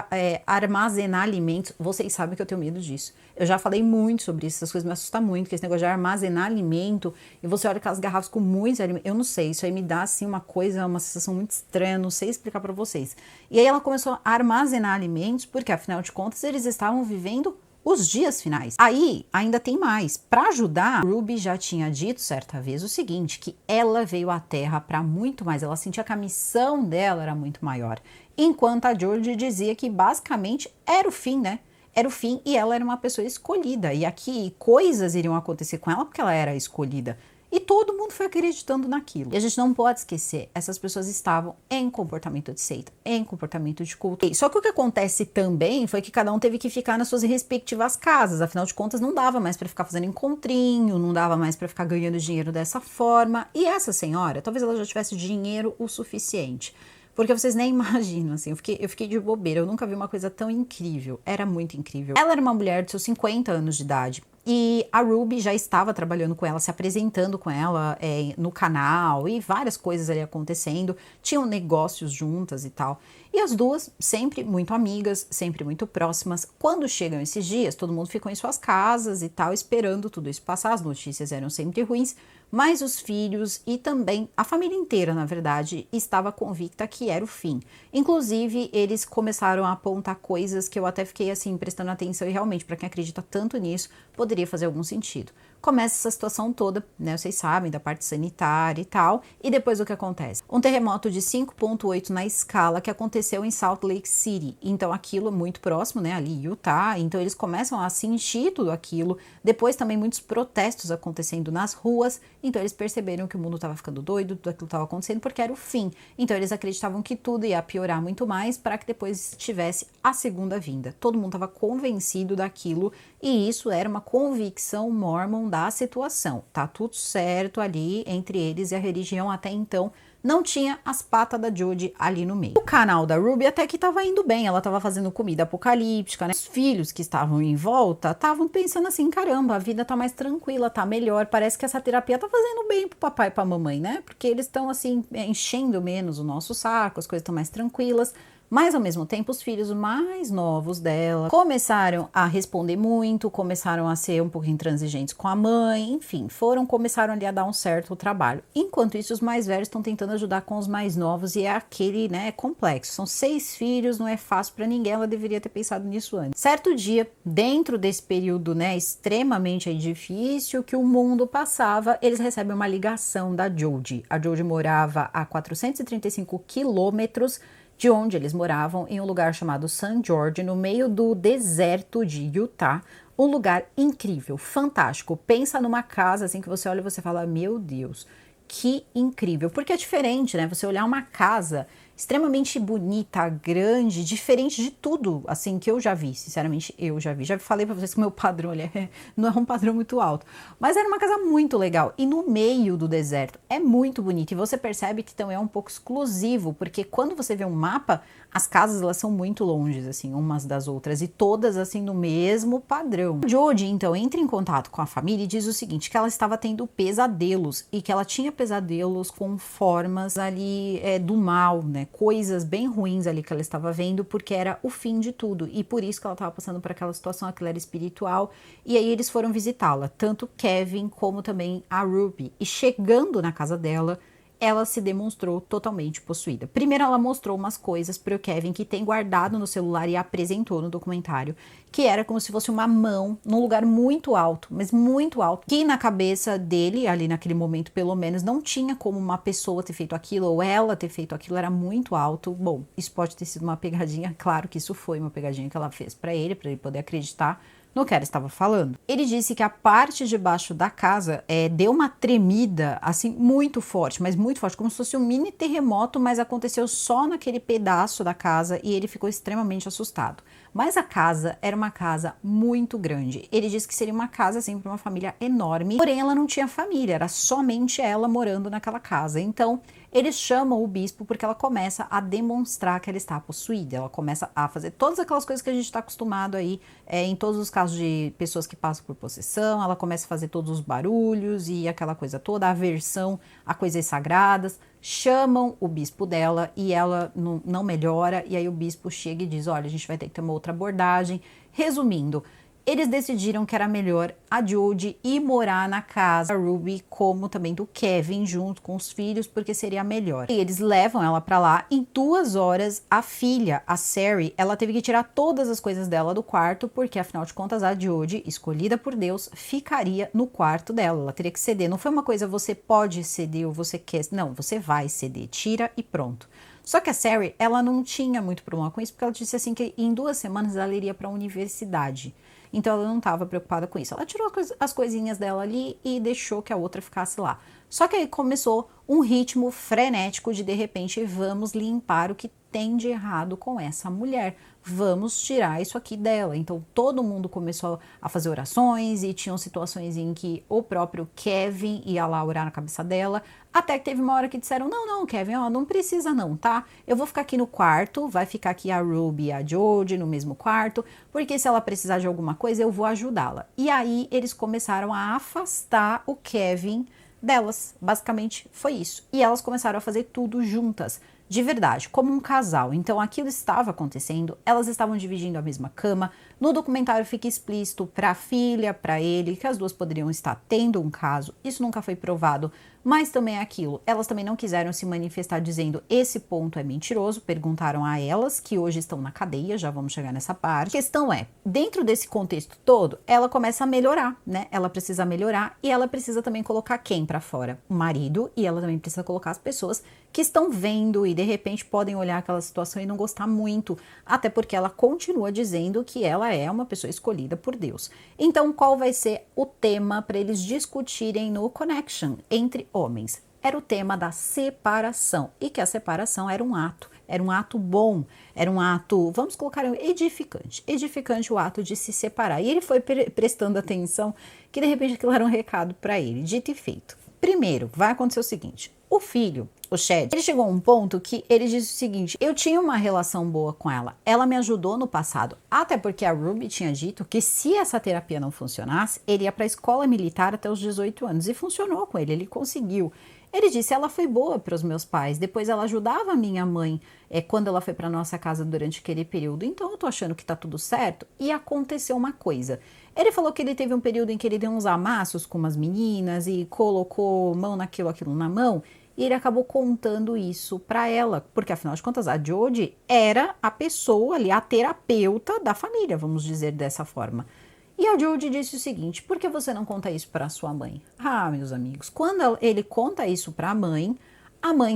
armazenar alimentos. Vocês sabem que eu tenho medo disso. Eu já falei muito sobre isso, essas coisas me assustam muito, que esse negócio de armazenar alimento, e você olha aquelas garrafas com muitos alimentos, eu não sei, isso aí me dá assim uma coisa, uma sensação muito estranha, não sei explicar pra vocês. E aí ela começou a armazenar alimentos, porque afinal de contas eles estavam vivendo os dias finais. Aí, ainda tem mais. Para ajudar, Ruby já tinha dito certa vez o seguinte, que ela veio à Terra para muito mais. Ela sentia que a missão dela era muito maior. Enquanto a Jodie dizia que basicamente era o fim, né? Era o fim, e ela era uma pessoa escolhida. E aqui coisas iriam acontecer com ela porque ela era escolhida. E todo mundo foi acreditando naquilo. E a gente não pode esquecer, essas pessoas estavam em comportamento de seita, em comportamento de culto. Só que o que acontece também foi que cada um teve que ficar nas suas respectivas casas. Afinal de contas, não dava mais para ficar fazendo encontrinho, não dava mais para ficar ganhando dinheiro dessa forma. E essa senhora, talvez ela já tivesse dinheiro o suficiente. Porque vocês nem imaginam, assim, eu fiquei de bobeira, eu nunca vi uma coisa tão incrível, era muito incrível. Ela era uma mulher de seus 50 anos de idade, e a Ruby já estava trabalhando com ela, se apresentando com ela no canal, e várias coisas ali acontecendo, tinham negócios juntas e tal. E as duas sempre muito amigas, sempre muito próximas. Quando chegam esses dias, todo mundo ficou em suas casas e tal, esperando tudo isso passar, as notícias eram sempre ruins, mas os filhos e também a família inteira, na verdade, estava convicta que era o fim. Inclusive, eles começaram a apontar coisas que eu até fiquei assim, prestando atenção, e realmente, para quem acredita tanto nisso, poderia fazer algum sentido. Começa essa situação toda, né, vocês sabem, da parte sanitária e tal, e depois o que acontece? Um terremoto de 5,8 na escala que aconteceu em Salt Lake City, então aquilo é muito próximo, né, ali Utah, então eles começam a sentir tudo aquilo, depois também muitos protestos acontecendo nas ruas, então eles perceberam que o mundo estava ficando doido, tudo aquilo estava acontecendo porque era o fim, então eles acreditavam que tudo ia piorar muito mais para que depois tivesse a segunda vinda. Todo mundo estava convencido daquilo, e isso era uma convicção mormon da situação. Tá tudo certo ali entre eles, e a religião até então não tinha as patas da Jodie ali no meio. O canal da Ruby até que tava indo bem, ela tava fazendo comida apocalíptica, né? Os filhos que estavam em volta estavam pensando assim, caramba, a vida tá mais tranquila, tá melhor, parece que essa terapia tá fazendo bem pro papai e pra mamãe, né? Porque eles estão assim, enchendo menos o nosso saco, as coisas estão mais tranquilas. Mas, ao mesmo tempo, os filhos mais novos dela começaram a responder muito, começaram a ser um pouco intransigentes com a mãe, enfim, começaram ali a dar um certo trabalho. Enquanto isso, os mais velhos estão tentando ajudar com os mais novos, e é aquele, né, complexo. São 6 filhos, não é fácil para ninguém, ela deveria ter pensado nisso antes. Certo dia, dentro desse período, né, extremamente difícil que o mundo passava, eles recebem uma ligação da Jodie. A Jodie morava a 435 quilômetros de onde eles moravam, em um lugar chamado St. George, no meio do deserto de Utah. Um lugar incrível, fantástico. Pensa numa casa assim que você olha e você fala, meu Deus, que incrível. Porque é diferente, né? Você olhar uma casa extremamente bonita, grande, diferente de tudo, assim, que eu já vi, sinceramente, eu já vi. Já falei pra vocês que o meu padrão, não é um padrão muito alto, mas era uma casa muito legal, e no meio do deserto, é muito bonito, e você percebe que também é um pouco exclusivo, porque quando você vê um mapa, as casas, elas são muito longe, assim, umas das outras, e todas, assim, no mesmo padrão. A Jodie, então, entra em contato com a família e diz o seguinte, que ela estava tendo pesadelos, e que ela tinha pesadelos com formas ali do mal, né, coisas bem ruins ali que ela estava vendo, porque era o fim de tudo, e por isso que ela estava passando por aquela situação, aquilo era espiritual, e aí eles foram visitá-la, tanto Kevin como também a Ruby, e chegando na casa dela, ela se demonstrou totalmente possuída. Primeiro ela mostrou umas coisas para o Kevin que tem guardado no celular e apresentou no documentário, que era como se fosse uma mão num lugar muito alto, mas muito alto, que na cabeça dele, ali naquele momento pelo menos, não tinha como uma pessoa ter feito aquilo ou ela ter feito aquilo, era muito alto. Bom, isso pode ter sido uma pegadinha, claro que isso foi uma pegadinha que ela fez para ele poder acreditar no que ela estava falando. Ele disse que a parte de baixo da casa deu uma tremida, assim, muito forte, mas muito forte, como se fosse um mini terremoto, mas aconteceu só naquele pedaço da casa e ele ficou extremamente assustado. Mas a casa era uma casa muito grande. Ele disse que seria uma casa, assim, para uma família enorme, porém ela não tinha família, era somente ela morando naquela casa. Então, eles chamam o bispo porque ela começa a demonstrar que ela está possuída, ela começa a fazer todas aquelas coisas que a gente está acostumado aí em todos os casos de pessoas que passam por possessão, ela começa a fazer todos os barulhos e aquela coisa toda, a aversão a coisas sagradas, chamam o bispo dela e ela não melhora, e aí o bispo chega e diz, olha, a gente vai ter que ter uma outra abordagem. Resumindo, eles decidiram que era melhor a Jodie ir morar na casa da Ruby, como também do Kevin, junto com os filhos, porque seria melhor. E eles levam ela pra lá. Em 2 horas, a filha, a Sari, ela teve que tirar todas as coisas dela do quarto, porque afinal de contas a Jodie, escolhida por Deus, ficaria no quarto dela. Ela teria que ceder. Não foi uma coisa, você pode ceder ou você quer. Não, você vai ceder. Tira e pronto. Só que a Sari, ela não tinha muito problema com isso, porque ela disse assim que em 2 semanas ela iria para a universidade. Então ela não estava preocupada com isso. Ela tirou as coisinhas dela ali e deixou que a outra ficasse lá. Só que aí começou um ritmo frenético de repente, vamos limpar o que tem de errado com essa mulher. Vamos tirar isso aqui dela. Então todo mundo começou a fazer orações e tinham situações em que o próprio Kevin ia lá orar na cabeça dela. Até que teve uma hora que disseram, não, Kevin, ó, não precisa não, tá? Eu vou ficar aqui no quarto, vai ficar aqui a Ruby e a Jodie no mesmo quarto, porque se ela precisar de alguma coisa, eu vou ajudá-la. E aí eles começaram a afastar o Kevin delas. Basicamente foi isso. E elas começaram a fazer tudo juntas, de verdade, como um casal. Então aquilo estava acontecendo, elas estavam dividindo a mesma cama. No documentário fica explícito para a filha, para ele, que as duas poderiam estar tendo um caso. Isso nunca foi provado, mas também é aquilo. Elas também não quiseram se manifestar dizendo esse ponto é mentiroso. Perguntaram a elas, que hoje estão na cadeia, já vamos chegar nessa parte. A questão é, dentro desse contexto todo, ela começa a melhorar, né? Ela precisa melhorar e ela precisa também colocar quem para fora? O marido, e ela também precisa colocar as pessoas que estão vendo e de repente podem olhar aquela situação e não gostar muito, até porque ela continua dizendo que ela é uma pessoa escolhida por Deus. Então, qual vai ser o tema para eles discutirem no Connection entre homens? Era o tema da separação, e que a separação era um ato bom, era um ato, vamos colocar, edificante o ato de se separar. E ele foi prestando atenção que de repente aquilo era um recado para ele, dito e feito. Primeiro, vai acontecer o seguinte, o filho, o Chad, ele chegou a um ponto que ele disse o seguinte, eu tinha uma relação boa com ela me ajudou no passado, até porque a Ruby tinha dito que se essa terapia não funcionasse, ele ia para a escola militar até os 18 anos, e funcionou com ele conseguiu. Ele disse, ela foi boa para os meus pais, depois ela ajudava a minha mãe quando ela foi para nossa casa durante aquele período, então eu tô achando que tá tudo certo. E aconteceu uma coisa, ele falou que ele teve um período em que ele deu uns amassos com umas meninas e colocou mão naquilo, aquilo na mão, e ele acabou contando isso para ela, porque afinal de contas a Jodie era a pessoa ali, a terapeuta da família, vamos dizer dessa forma. E a Jodie disse o seguinte, por que você não conta isso para sua mãe? Ah, meus amigos, quando ele conta isso para a mãe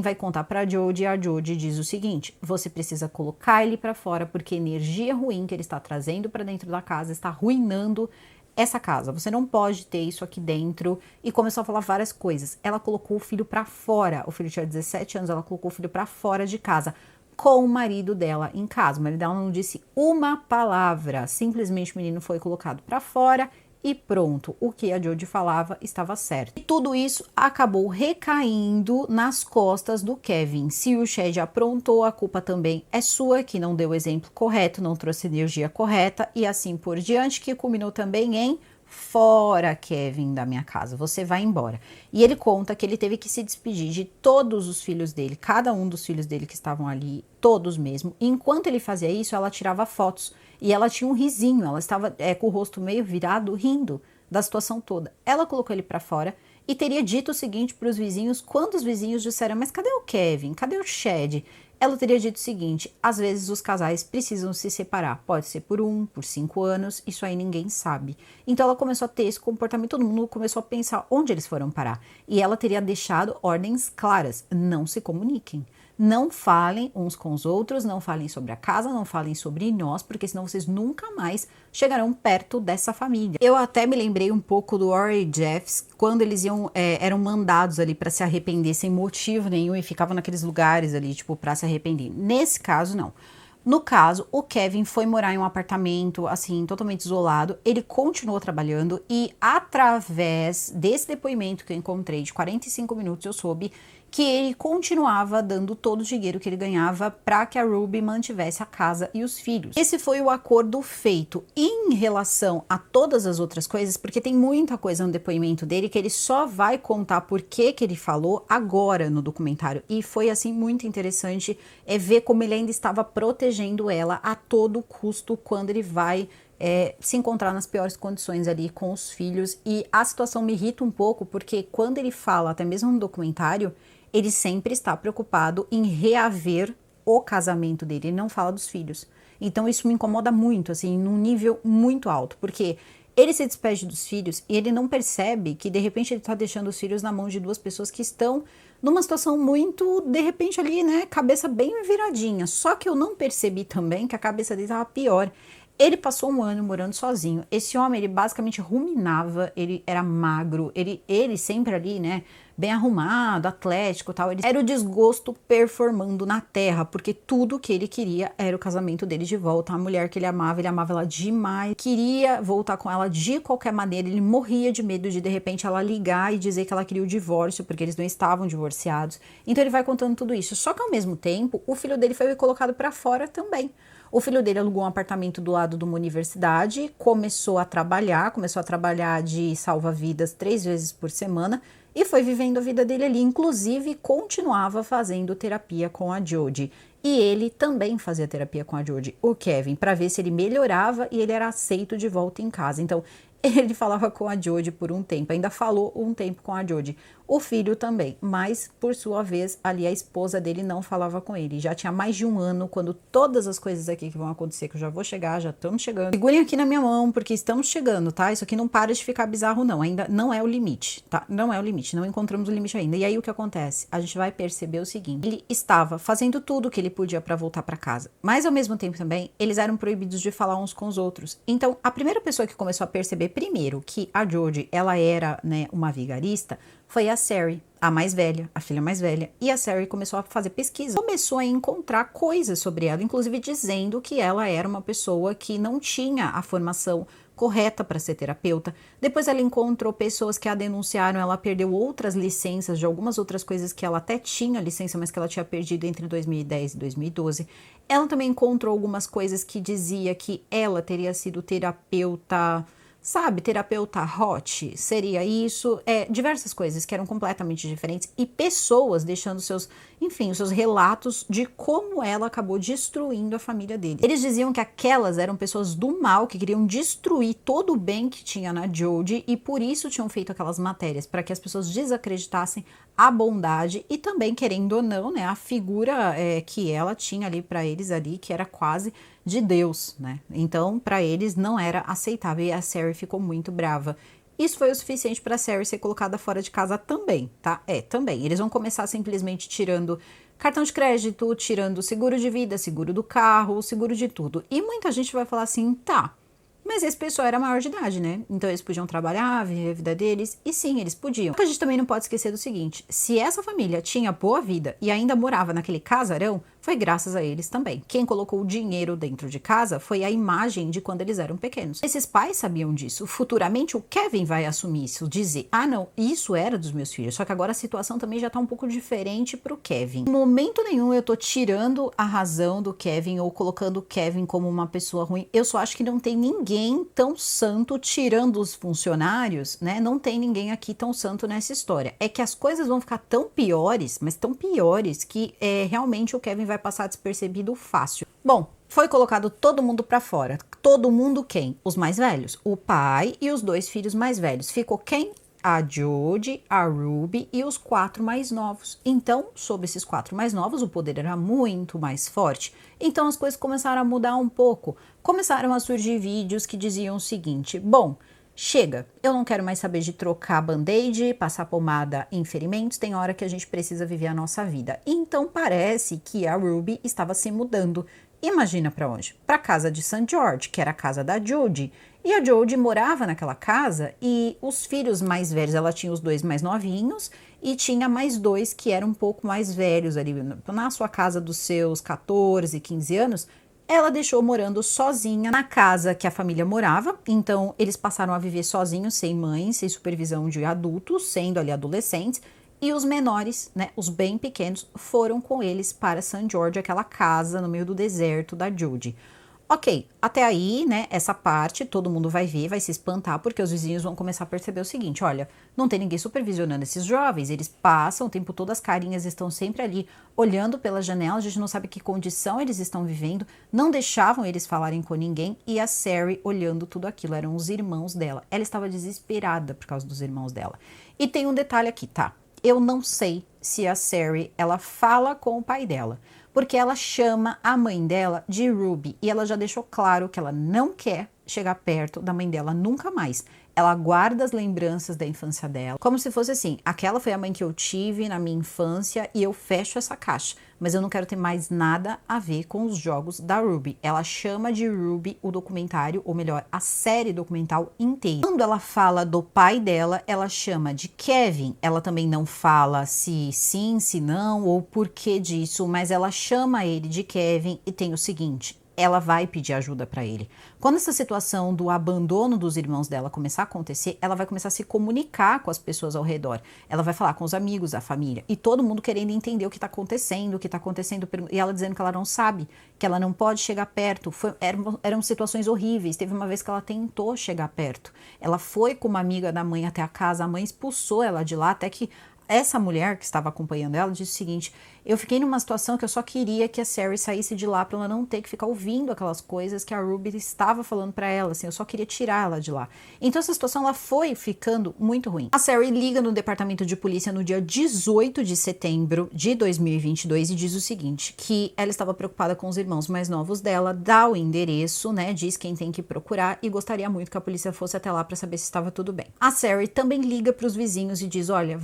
vai contar para a Jodie e a Jodie diz o seguinte, você precisa colocar ele para fora porque a energia ruim que ele está trazendo para dentro da casa está arruinando essa casa, você não pode ter isso aqui dentro, e começou a falar várias coisas. Ela colocou o filho pra fora, o filho tinha 17 anos, ela colocou o filho pra fora de casa, com o marido dela em casa. O marido dela não disse uma palavra, simplesmente o menino foi colocado pra fora e pronto, o que a Jodie falava estava certo. E tudo isso acabou recaindo nas costas do Kevin. Se o Chad aprontou, a culpa também é sua, que não deu o exemplo correto, não trouxe energia correta e assim por diante, que culminou também em fora, Kevin, da minha casa, você vai embora. E ele conta que ele teve que se despedir de todos os filhos dele, cada um dos filhos dele que estavam ali, todos mesmo. E enquanto ele fazia isso, ela tirava fotos e ela tinha um risinho, ela estava com o rosto meio virado, rindo da situação toda. Ela colocou ele para fora e teria dito o seguinte para os vizinhos, quando os vizinhos disseram, mas cadê o Kevin, cadê o Chad? Ela teria dito o seguinte, às vezes os casais precisam se separar, pode ser por 5 anos, isso aí ninguém sabe. Então ela começou a ter esse comportamento, todo mundo começou a pensar onde eles foram parar. E ela teria deixado ordens claras, não se comuniquem. Não falem uns com os outros, não falem sobre a casa, não falem sobre nós, porque senão vocês nunca mais chegarão perto dessa família. Eu até me lembrei um pouco do Rory e Jeff, quando eles eram mandados ali para se arrepender sem motivo nenhum e ficavam naqueles lugares ali, tipo, para se arrepender. Nesse caso, não. No caso, o Kevin foi morar em um apartamento, assim, totalmente isolado. Ele continuou trabalhando e, através desse depoimento que eu encontrei de 45 minutos, eu soube que ele continuava dando todo o dinheiro que ele ganhava para que a Ruby mantivesse a casa e os filhos. Esse foi o acordo feito. Em relação a todas as outras coisas, porque tem muita coisa no depoimento dele que ele só vai contar por que ele falou agora no documentário. E foi, assim, muito interessante ver como ele ainda estava protegendo ela a todo custo quando ele vai se encontrar nas piores condições ali com os filhos. E a situação me irrita um pouco, porque quando ele fala, até mesmo no documentário, ele sempre está preocupado em reaver o casamento dele, ele não fala dos filhos. Então isso me incomoda muito, assim, num nível muito alto, porque ele se despede dos filhos e ele não percebe que de repente ele está deixando os filhos na mão de duas pessoas que estão numa situação muito, de repente ali, né, cabeça bem viradinha. Só que eu não percebi também que a cabeça dele estava pior. Ele passou 1 ano morando sozinho. Esse homem, ele basicamente ruminava, ele era magro, ele sempre ali, né, bem arrumado, atlético e tal. Ele era o desgosto performando na terra, porque tudo que ele queria era o casamento dele de volta. A mulher que ele amava ela demais, queria voltar com ela de qualquer maneira. Ele morria de medo de repente ela ligar e dizer que ela queria o divórcio, porque eles não estavam divorciados. Então ele vai contando tudo isso. Só que ao mesmo tempo, o filho dele foi colocado para fora também. O filho dele alugou um apartamento do lado de uma universidade, começou a trabalhar de salva-vidas 3 vezes por semana e foi vivendo a vida dele ali. Inclusive, continuava fazendo terapia com a Jodie. E ele também fazia terapia com a Jodie, o Kevin, para ver se ele melhorava e ele era aceito de volta em casa. Então, ele falava com a Jodie por um tempo, ainda falou um tempo com a Jodie. O filho também, mas por sua vez, ali a esposa dele não falava com ele. Já tinha mais de 1 ano, quando todas as coisas aqui que vão acontecer, que eu já vou chegar, já estamos chegando. Segurem aqui na minha mão, porque estamos chegando, tá? Isso aqui não para de ficar bizarro não, ainda não é o limite, tá? Não é o limite, não encontramos o limite ainda. E aí o que acontece? A gente vai perceber o seguinte, ele estava fazendo tudo o que ele podia para voltar para casa, mas ao mesmo tempo também, eles eram proibidos de falar uns com os outros. Então, a primeira pessoa que começou a perceber primeiro que a Jodie, ela era, né, uma vigarista, foi a Sari, a mais velha, a filha mais velha. E a Sari começou a fazer pesquisa, começou a encontrar coisas sobre ela, inclusive dizendo que ela era uma pessoa que não tinha a formação correta para ser terapeuta. Depois ela encontrou pessoas que a denunciaram, ela perdeu outras licenças de algumas outras coisas que ela até tinha licença, mas que ela tinha perdido entre 2010 e 2012. Ela também encontrou algumas coisas que dizia que ela teria sido terapeuta, sabe, terapeuta hot, seria isso, diversas coisas que eram completamente diferentes e pessoas deixando seus relatos de como ela acabou destruindo a família dele. Eles diziam que aquelas eram pessoas do mal que queriam destruir todo o bem que tinha na Jodie e por isso tinham feito aquelas matérias, para que as pessoas desacreditassem a bondade e também, querendo ou não, né, a figura que ela tinha ali para eles ali, que era quase de Deus, né? Então, para eles não era aceitável e a Sari ficou muito brava. Isso foi o suficiente para a Sari ser colocada fora de casa também, tá? Também. Eles vão começar simplesmente tirando cartão de crédito, tirando seguro de vida, seguro do carro, seguro de tudo. E muita gente vai falar assim, tá, Mas esse pessoal era maior de idade, né? Então eles podiam trabalhar, viver a vida deles. E sim, eles podiam. A gente também não pode esquecer do seguinte: se essa família tinha boa vida e ainda morava naquele casarão, foi graças a eles também. Quem colocou o dinheiro dentro de casa foi a imagem de quando eles eram pequenos. Esses pais sabiam disso. Futuramente o Kevin vai assumir isso, dizer: ah não, isso era dos meus filhos. Só que agora a situação também já tá um pouco diferente pro Kevin. Em momento nenhum eu tô tirando a razão do Kevin ou colocando o Kevin como uma pessoa ruim. Eu só acho que não tem ninguém tão santo, tirando os funcionários, né? Não tem ninguém aqui tão santo nessa história. É que as coisas vão ficar tão piores, mas tão piores, que realmente o Kevin vai passar despercebido fácil. Bom, foi colocado todo mundo pra fora. Todo mundo quem? Os mais velhos. O pai e os 2 filhos mais velhos. Ficou quem? A Jodie, a Ruby e os 4 mais novos. Então, sobre esses 4 mais novos, o poder era muito mais forte. Então as coisas começaram a mudar um pouco. Começaram a surgir vídeos que diziam o seguinte: bom, chega, eu não quero mais saber de trocar band-aid, passar pomada em ferimentos, tem hora que a gente precisa viver a nossa vida. Então parece que a Ruby estava se mudando. Imagina para onde? Para casa de St. George, que era a casa da Jodie. E a Jodie morava naquela casa e os filhos mais velhos, ela tinha os 2 mais novinhos e tinha mais 2 que eram um pouco mais velhos ali. Na sua casa dos seus 14, 15 anos, ela deixou morando sozinha na casa que a família morava. Então eles passaram a viver sozinhos, sem mãe, sem supervisão de adultos, sendo ali adolescentes. E os menores, né, os bem pequenos, foram com eles para St. George, aquela casa no meio do deserto da Jodie. Ok, até aí, né, essa parte todo mundo vai ver, vai se espantar, porque os vizinhos vão começar a perceber o seguinte: olha, não tem ninguém supervisionando esses jovens, eles passam o tempo todo, as carinhas estão sempre ali, olhando pela janela, a gente não sabe que condição eles estão vivendo, não deixavam eles falarem com ninguém, e a Sari olhando tudo aquilo, eram os irmãos dela. Ela estava desesperada por causa dos irmãos dela. E tem um detalhe aqui, tá? Eu não sei se a Sari, ela fala com o pai dela, porque ela chama a mãe dela de Ruby e ela já deixou claro que ela não quer chegar perto da mãe dela nunca mais. Ela guarda as lembranças da infância dela, como se fosse assim: aquela foi a mãe que eu tive na minha infância e eu fecho essa caixa, mas eu não quero ter mais nada a ver com os jogos da Ruby. Ela chama de Ruby o documentário, ou melhor, a série documental inteira. Quando ela fala do pai dela, ela chama de Kevin. Ela também não fala se sim, se não, ou porquê disso, mas ela chama ele de Kevin e tem o seguinte: ela vai pedir ajuda para ele. Quando essa situação do abandono dos irmãos dela começar a acontecer, ela vai começar a se comunicar com as pessoas ao redor. Ela vai falar com os amigos da família e todo mundo querendo entender o que está acontecendo, e ela dizendo que ela não sabe, que ela não pode chegar perto. Eram situações horríveis. Teve uma vez que ela tentou chegar perto. Ela foi com uma amiga da mãe até a casa, a mãe expulsou ela de lá, até que essa mulher que estava acompanhando ela disse o seguinte: eu fiquei numa situação que eu só queria que a Sari saísse de lá para ela não ter que ficar ouvindo aquelas coisas que a Ruby estava falando para ela, assim, eu só queria tirar ela de lá. Então essa situação ela foi ficando muito ruim. A Sari liga no departamento de polícia no dia 18 de setembro de 2022 e diz o seguinte, que ela estava preocupada com os irmãos mais novos dela, dá o endereço, né, diz quem tem que procurar e gostaria muito que a polícia fosse até lá para saber se estava tudo bem. A Sari também liga para os vizinhos e diz: olha,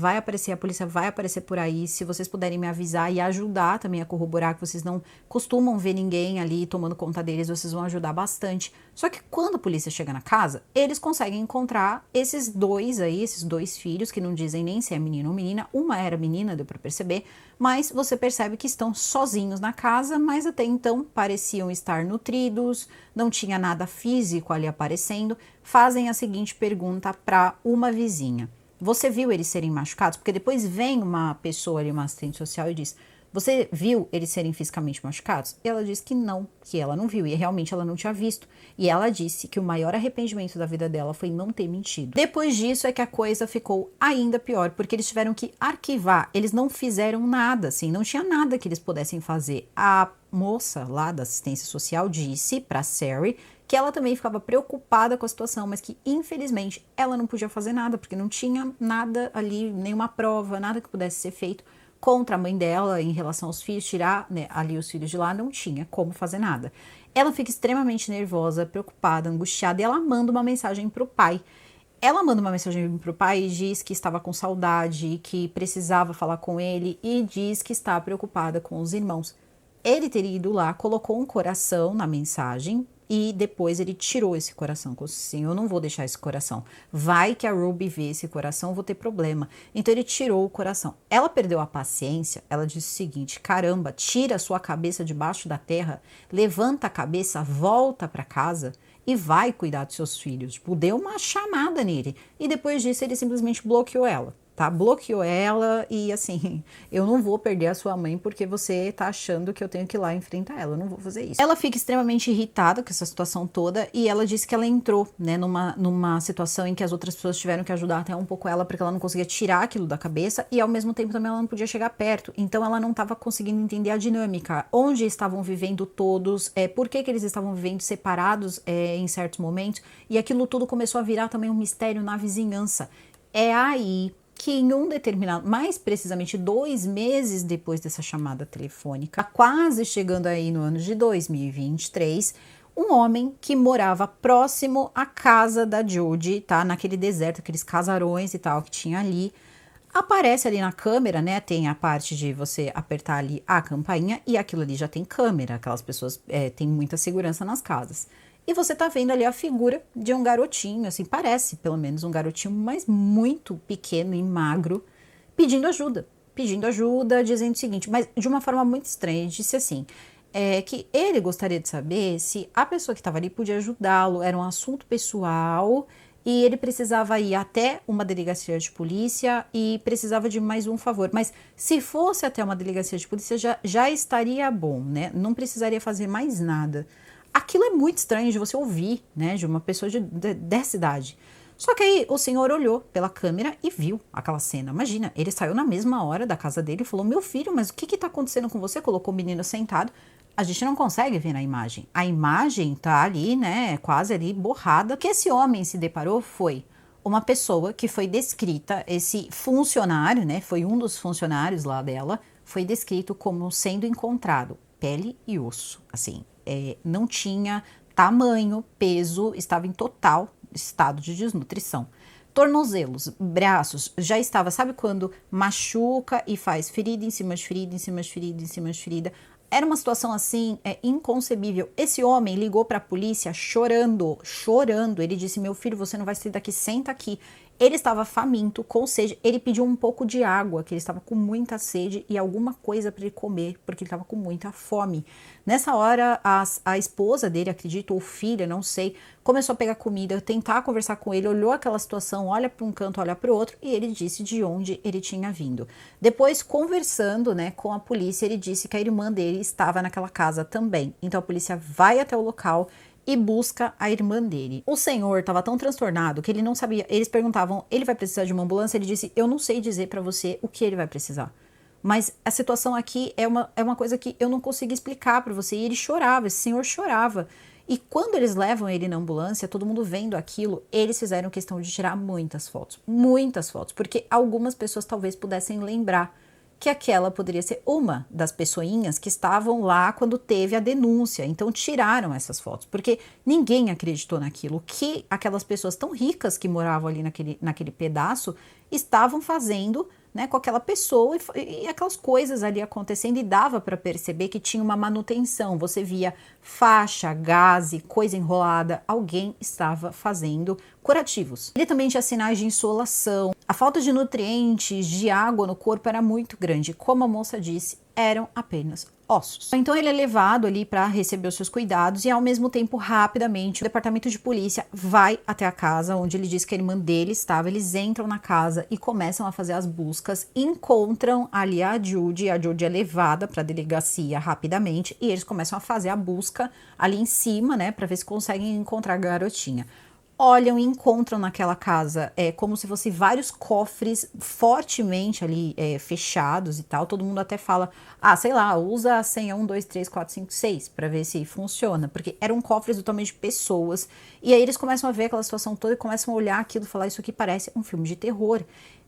a polícia vai aparecer por aí, se vocês puderem me avisar e ajudar também a corroborar, que vocês não costumam ver ninguém ali tomando conta deles, vocês vão ajudar bastante. Só que quando a polícia chega na casa, eles conseguem encontrar esses 2 aí, esses 2 filhos, que não dizem nem se é menino ou menina. Uma era menina, deu pra perceber, mas você percebe que estão sozinhos na casa, mas até então pareciam estar nutridos, não tinha nada físico ali aparecendo. Fazem a seguinte pergunta para uma vizinha: você viu eles serem machucados? Porque depois vem uma pessoa ali, uma assistente social, e diz: você viu eles serem fisicamente machucados? E ela diz que não, que ela não viu, e realmente ela não tinha visto. E ela disse que o maior arrependimento da vida dela foi não ter mentido. Depois disso é que a coisa ficou ainda pior, porque eles tiveram que arquivar, eles não fizeram nada, assim, não tinha nada que eles pudessem fazer. A moça lá da assistência social disse pra Sari que ela também ficava preocupada com a situação, mas que infelizmente ela não podia fazer nada, porque não tinha nada ali, nenhuma prova, nada que pudesse ser feito contra a mãe dela em relação aos filhos, tirar, né, ali os filhos de lá, não tinha como fazer nada. Ela fica extremamente nervosa, preocupada, angustiada, e ela manda uma mensagem pro pai. Ela manda uma mensagem pro pai e diz que estava com saudade, que precisava falar com ele, e diz que está preocupada com os irmãos. Ele teria ido lá, colocou um coração na mensagem, e depois ele tirou esse coração. Como assim, eu não vou deixar esse coração. Vai que a Ruby vê esse coração, eu vou ter problema. Então ele tirou o coração. Ela perdeu a paciência, ela disse o seguinte: caramba, tira a sua cabeça debaixo da terra, levanta a cabeça, volta para casa e vai cuidar dos seus filhos. Tipo, deu uma chamada nele. E depois disso ele simplesmente bloqueou ela. Tá? Bloqueou ela e assim, eu não vou perder a sua mãe porque você tá achando que eu tenho que ir lá enfrentar ela, eu não vou fazer isso. Ela fica extremamente irritada com essa situação toda e ela disse que ela entrou, né, numa situação em que as outras pessoas tiveram que ajudar até um pouco ela porque ela não conseguia tirar aquilo da cabeça e ao mesmo tempo também ela não podia chegar perto, então ela não estava conseguindo entender a dinâmica, onde estavam vivendo todos, por que eles estavam vivendo separados em certos momentos, e aquilo tudo começou a virar também um mistério na vizinhança. É aí que em um determinado, mais precisamente 2 meses depois dessa chamada telefônica, quase chegando aí no ano de 2023, um homem que morava próximo à casa da Jodie, tá? Naquele deserto, aqueles casarões e tal que tinha ali, aparece ali na câmera, né? Tem a parte de você apertar ali a campainha e aquilo ali já tem câmera, aquelas pessoas têm muita segurança nas casas. E você tá vendo ali a figura de um garotinho, assim, parece pelo menos um garotinho, mas muito pequeno e magro, pedindo ajuda, dizendo o seguinte, mas de uma forma muito estranha. Ele disse assim, que ele gostaria de saber se a pessoa que estava ali podia ajudá-lo, era um assunto pessoal e ele precisava ir até uma delegacia de polícia e precisava de mais um favor. Mas se fosse até uma delegacia de polícia já estaria bom, né? Não precisaria fazer mais nada. Aquilo é muito estranho de você ouvir, né, de uma pessoa dessa idade. Só que aí o senhor olhou pela câmera e viu aquela cena. Imagina, ele saiu na mesma hora da casa dele e falou, meu filho, mas o que está acontecendo com você? Colocou o menino sentado. A gente não consegue ver na imagem. A imagem tá ali, né, quase ali borrada. O que esse homem se deparou foi uma pessoa que foi descrita, esse funcionário, né, foi um dos funcionários lá dela, foi descrito como sendo encontrado pele e osso, assim. Não tinha tamanho, peso, estava em total estado de desnutrição. Tornozelos, braços, já estava, sabe quando machuca e faz ferida em cima de ferida, em cima de ferida, em cima de ferida? Era uma situação assim, inconcebível. Esse homem ligou para a polícia chorando. Ele disse, meu filho, você não vai sair daqui, senta aqui. Ele estava faminto, com sede, ele pediu um pouco de água, que ele estava com muita sede e alguma coisa para ele comer, porque ele estava com muita fome. Nessa hora, a esposa dele, acredito, ou filha, não sei, começou a pegar comida, tentar conversar com ele, olhou aquela situação, olha para um canto, olha para o outro, e ele disse de onde ele tinha vindo. Depois, conversando, né, com a polícia, ele disse que a irmã dele estava naquela casa também. Então a polícia vai até o local e busca a irmã dele. O senhor estava tão transtornado que ele não sabia. Eles perguntavam, ele vai precisar de uma ambulância? Ele disse, eu não sei dizer para você o que ele vai precisar. Mas a situação aqui é uma coisa que eu não consigo explicar para você. E ele chorava, esse senhor chorava. E quando eles levam ele na ambulância, todo mundo vendo aquilo, eles fizeram questão de tirar muitas fotos, porque algumas pessoas talvez pudessem lembrar que aquela poderia ser uma das pessoinhas que estavam lá quando teve a denúncia. Então tiraram essas fotos, porque ninguém acreditou naquilo que aquelas pessoas tão ricas que moravam ali naquele pedaço estavam fazendo, né, com aquela pessoa e aquelas coisas ali acontecendo, e dava para perceber que tinha uma manutenção. Você via faixa, gaze, coisa enrolada, alguém estava fazendo curativos. Ele também tinha sinais de insolação. A falta de nutrientes, de água no corpo era muito grande. Como a moça disse, eram apenas ossos. Então ele é levado ali para receber os seus cuidados e ao mesmo tempo, rapidamente, o departamento de polícia vai até a casa onde ele disse que a irmã dele estava. Eles entram na casa e começam a fazer as buscas, encontram ali a Jodie é levada para a delegacia rapidamente e eles começam a fazer a busca ali em cima, né, para ver se conseguem encontrar a garotinha. Olham e encontram naquela casa como se fossem vários cofres fortemente ali fechados e tal. Todo mundo até fala, sei lá, usa a senha 1, 2, 3, 4, 5, 6 para ver se funciona, porque eram cofres do tamanho de pessoas. E aí eles começam a ver aquela situação toda e começam a olhar aquilo e falar, isso aqui parece um filme de terror.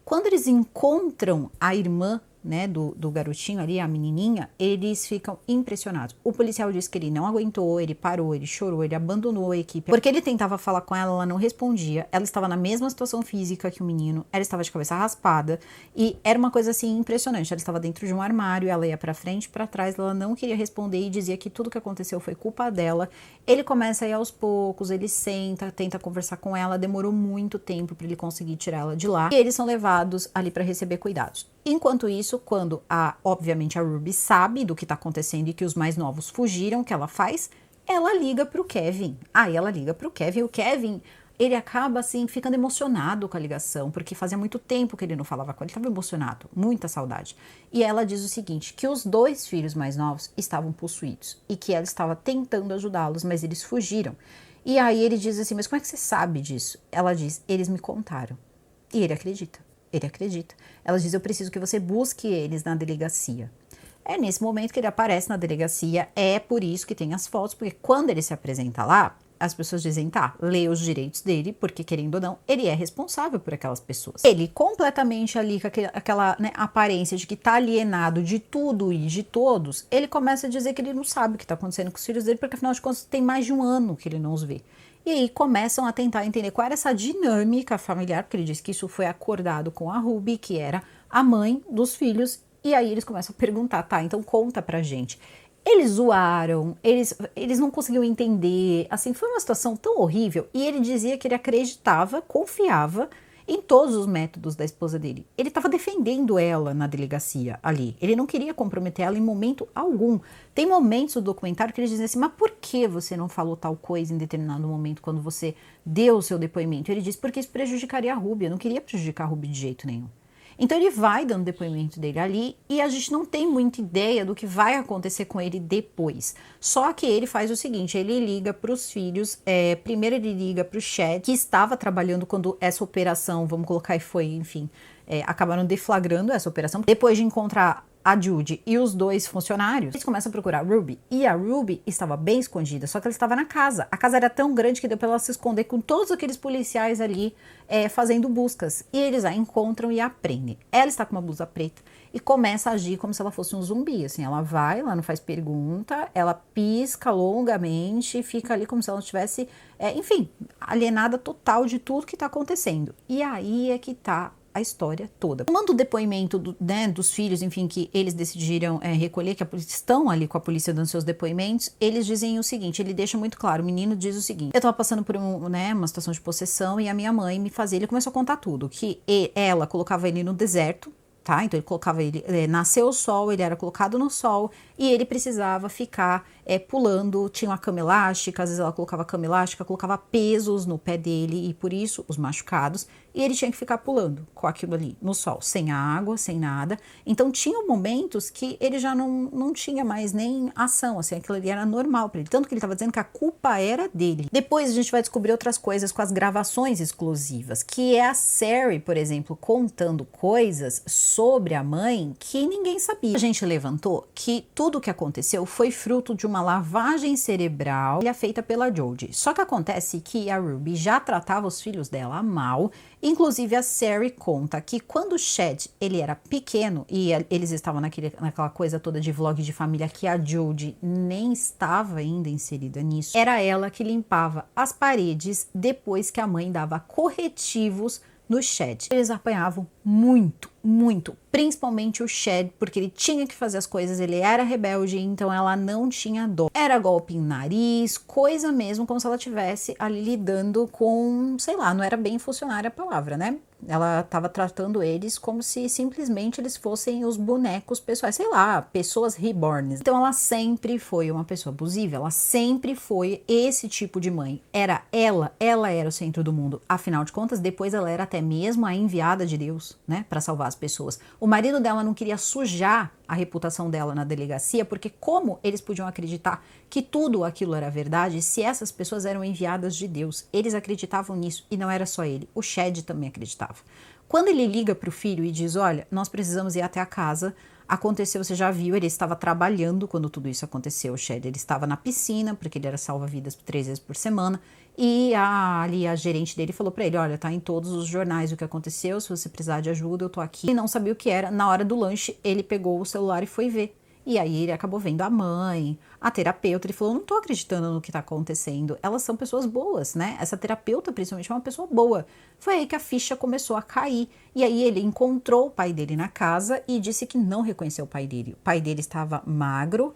Quando eles encontram a irmã né, do garotinho ali, a menininha, eles ficam impressionados. O policial disse que ele não aguentou, ele parou, ele chorou, ele abandonou a equipe, porque ele tentava falar com ela, ela não respondia, ela estava na mesma situação física que o menino, ela estava de cabeça raspada, e era uma coisa assim impressionante, ela estava dentro de um armário, ela ia pra frente, pra trás, ela não queria responder e dizia que tudo que aconteceu foi culpa dela. Ele começa a ir aos poucos, ele senta, tenta conversar com ela, demorou muito tempo para ele conseguir tirar ela de lá, e eles são levados ali para receber cuidados. Enquanto isso, quando obviamente a Ruby sabe do que tá acontecendo e que os mais novos fugiram, o que ela faz? Ela liga pro Kevin. Aí ela liga pro Kevin, o Kevin, ele acaba assim ficando emocionado com a ligação, porque fazia muito tempo que ele não falava com ele, estava emocionado, muita saudade. E ela diz o seguinte, que os 2 filhos mais novos estavam possuídos e que ela estava tentando ajudá-los, mas eles fugiram. E aí ele diz assim, mas como é que você sabe disso? Ela diz, eles me contaram. E ele acredita. Ele acredita. Ela diz, eu preciso que você busque eles na delegacia. É nesse momento que ele aparece na delegacia, é por isso que tem as fotos, porque quando ele se apresenta lá, as pessoas dizem, tá, lê os direitos dele, porque querendo ou não, ele é responsável por aquelas pessoas. Ele completamente ali, com aquela né, aparência de que tá alienado de tudo e de todos, ele começa a dizer que ele não sabe o que tá acontecendo com os filhos dele, porque afinal de contas tem mais de um ano que ele não os vê. E aí começam a tentar entender qual era essa dinâmica familiar, porque ele diz que isso foi acordado com a Ruby, que era a mãe dos filhos, e aí eles começam a perguntar, tá, então conta pra gente. Eles zoaram, eles não conseguiam entender, assim, foi uma situação tão horrível, e ele dizia que ele acreditava, confiava em todos os métodos da esposa dele. Ele estava defendendo ela na delegacia ali. Ele não queria comprometer ela em momento algum. Tem momentos do documentário que eles dizem assim, mas por que você não falou tal coisa em determinado momento quando você deu o seu depoimento? Ele diz, porque isso prejudicaria a Ruby. Eu não queria prejudicar a Ruby de jeito nenhum. Então ele vai dando depoimento dele ali e a gente não tem muita ideia do que vai acontecer com ele depois. Só que ele faz o seguinte, ele liga para os filhos, primeiro ele liga para o Chad, que estava trabalhando quando essa operação, vamos colocar e foi, enfim, acabaram deflagrando essa operação. Depois de encontrar a Judy e os 2 funcionários, eles começam a procurar a Ruby, e a Ruby estava bem escondida, só que ela estava na casa. A casa era tão grande que deu para ela se esconder com todos aqueles policiais ali fazendo buscas, e eles a encontram e a prendem. Ela está com uma blusa preta e começa a agir como se ela fosse um zumbi, assim, ela vai, ela não faz pergunta, ela pisca longamente, fica ali como se ela não estivesse, enfim, alienada total de tudo que está acontecendo. E aí é que tá a história toda. Tomando o depoimento dos filhos, enfim, que eles decidiram recolher, que estão ali com a polícia dando seus depoimentos, eles dizem o seguinte, ele deixa muito claro, o menino diz o seguinte, eu tava passando por uma situação de possessão e a minha mãe me fazia, ele começou a contar tudo, que ela colocava ele no deserto, tá? Então ele colocava ele, nasceu o sol, ele era colocado no sol e ele precisava ficar pulando, tinha uma cama elástica, às vezes ela colocava cama elástica, colocava pesos no pé dele e por isso os machucados, e ele tinha que ficar pulando com aquilo ali no sol, sem água, sem nada. Então tinham momentos que ele já não tinha mais nem ação, assim, aquilo ali era normal para ele, tanto que ele estava dizendo que a culpa era dele. Depois a gente vai descobrir outras coisas com as gravações exclusivas, que é a Sari, por exemplo, contando coisas sobre a mãe que ninguém sabia. A gente levantou que tudo o que aconteceu foi fruto de uma lavagem cerebral feita pela Jodie. Só que acontece que a Ruby já tratava os filhos dela mal. Inclusive a Sari conta que quando o Chad ele era pequeno e eles estavam naquela coisa toda de vlog de família que a Jodie nem estava ainda inserida nisso, era ela que limpava as paredes depois que a mãe dava corretivos no Chad. Eles apanhavam muito, muito, principalmente o Chad, porque ele tinha que fazer as coisas, ele era rebelde, então ela não tinha dó. Era golpe em nariz, coisa mesmo, como se ela estivesse ali lidando com, sei lá, não era bem funcionária a palavra, né? Ela estava tratando eles como se simplesmente eles fossem os bonecos pessoais, sei lá, pessoas reborns. Então ela sempre foi uma pessoa abusiva, ela sempre foi esse tipo de mãe. Ela era o centro do mundo. Afinal de contas, depois ela era até mesmo a enviada de Deus, né, para salvar as pessoas. O marido dela não queria sujar a reputação dela na delegacia, porque como eles podiam acreditar que tudo aquilo era verdade se essas pessoas eram enviadas de Deus? Eles acreditavam nisso e não era só ele, o Chad também acreditava. Quando ele liga para o filho e diz, olha, nós precisamos ir até a casa, Aconteceu, você já viu, ele estava trabalhando quando tudo isso aconteceu, o Chad. Ele estava na piscina, porque ele era salva-vidas 3 vezes por semana. E a gerente dele falou pra ele, olha, tá em todos os jornais o que aconteceu, se você precisar de ajuda, eu tô aqui. Ele não sabia o que era. Na hora do lanche, ele pegou o celular e foi ver. E aí ele acabou vendo a mãe, a terapeuta, ele falou, não tô acreditando no que tá acontecendo, elas são pessoas boas, né? Essa terapeuta, principalmente, é uma pessoa boa. Foi aí que a ficha começou a cair. E aí ele encontrou o pai dele na casa e disse que não reconheceu o pai dele. O pai dele estava magro,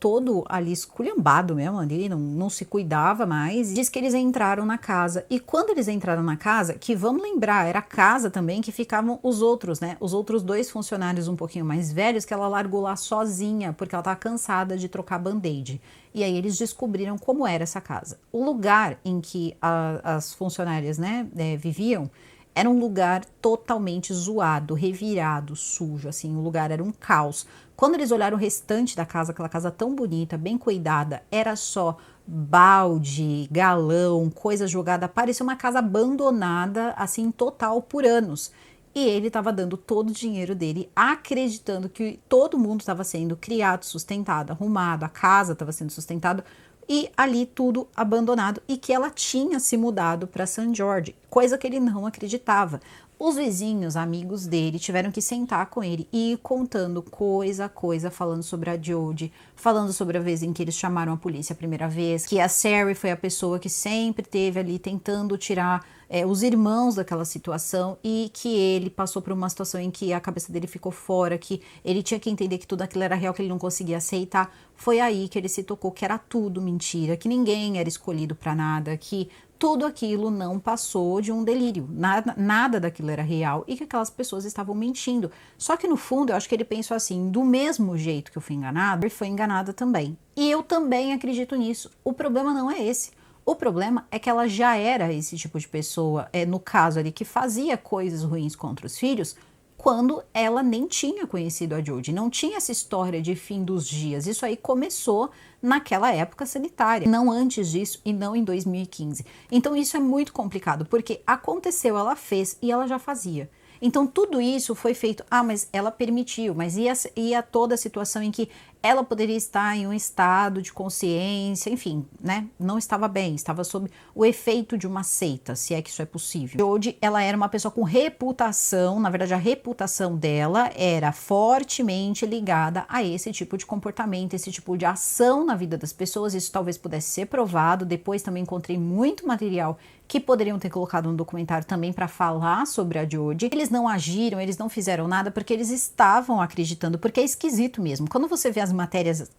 todo ali esculhambado mesmo, ali não se cuidava mais. Diz que eles entraram na casa, e quando eles entraram na casa, que vamos lembrar, era a casa também que ficavam os outros, né? Os outros 2 funcionários um pouquinho mais velhos que ela largou lá sozinha, porque ela estava cansada de trocar band-aid. E aí eles descobriram como era essa casa. O lugar em que as funcionárias, né, viviam era um lugar totalmente zoado, revirado, sujo, assim, o lugar era um caos. Quando eles olharam o restante da casa, aquela casa tão bonita, bem cuidada, era só balde, galão, coisa jogada, parecia uma casa abandonada, assim, total, por anos. E ele estava dando todo o dinheiro dele, acreditando que todo mundo estava sendo criado, sustentado, arrumado, a casa estava sendo sustentada, e ali tudo abandonado, e que ela tinha se mudado para St. George, coisa que ele não acreditava. Os vizinhos, amigos dele, tiveram que sentar com ele e ir contando coisa a coisa, falando sobre a Jodie, falando sobre a vez em que eles chamaram a polícia a primeira vez, que a Sari foi a pessoa que sempre esteve ali tentando tirar os irmãos daquela situação, e que ele passou por uma situação em que a cabeça dele ficou fora, que ele tinha que entender que tudo aquilo era real, que ele não conseguia aceitar. Foi aí que ele se tocou que era tudo mentira, que ninguém era escolhido para nada, que tudo aquilo não passou de um delírio, nada daquilo era real e que aquelas pessoas estavam mentindo. Só que no fundo eu acho que ele pensou assim, do mesmo jeito que eu fui enganado, ele foi enganada também. E eu também acredito nisso. O problema não é esse. O problema é que ela já era esse tipo de pessoa, no caso ali, que fazia coisas ruins contra os filhos, quando ela nem tinha conhecido a Jodie, não tinha essa história de fim dos dias. Isso aí começou naquela época sanitária, não antes disso e não em 2015. Então isso é muito complicado, porque aconteceu, ela fez e ela já fazia. Então tudo isso foi feito, mas ela permitiu, mas ia toda a situação em que ela poderia estar em um estado de consciência, enfim, né, não estava bem, estava sob o efeito de uma seita, se é que isso é possível. Jodie, ela era uma pessoa com reputação, na verdade a reputação dela era fortemente ligada a esse tipo de comportamento, esse tipo de ação na vida das pessoas. Isso talvez pudesse ser provado. Depois também encontrei muito material que poderiam ter colocado no documentário também para falar sobre a Jodie. Eles não agiram, eles não fizeram nada porque eles estavam acreditando, porque é esquisito mesmo. Quando você vê as matérias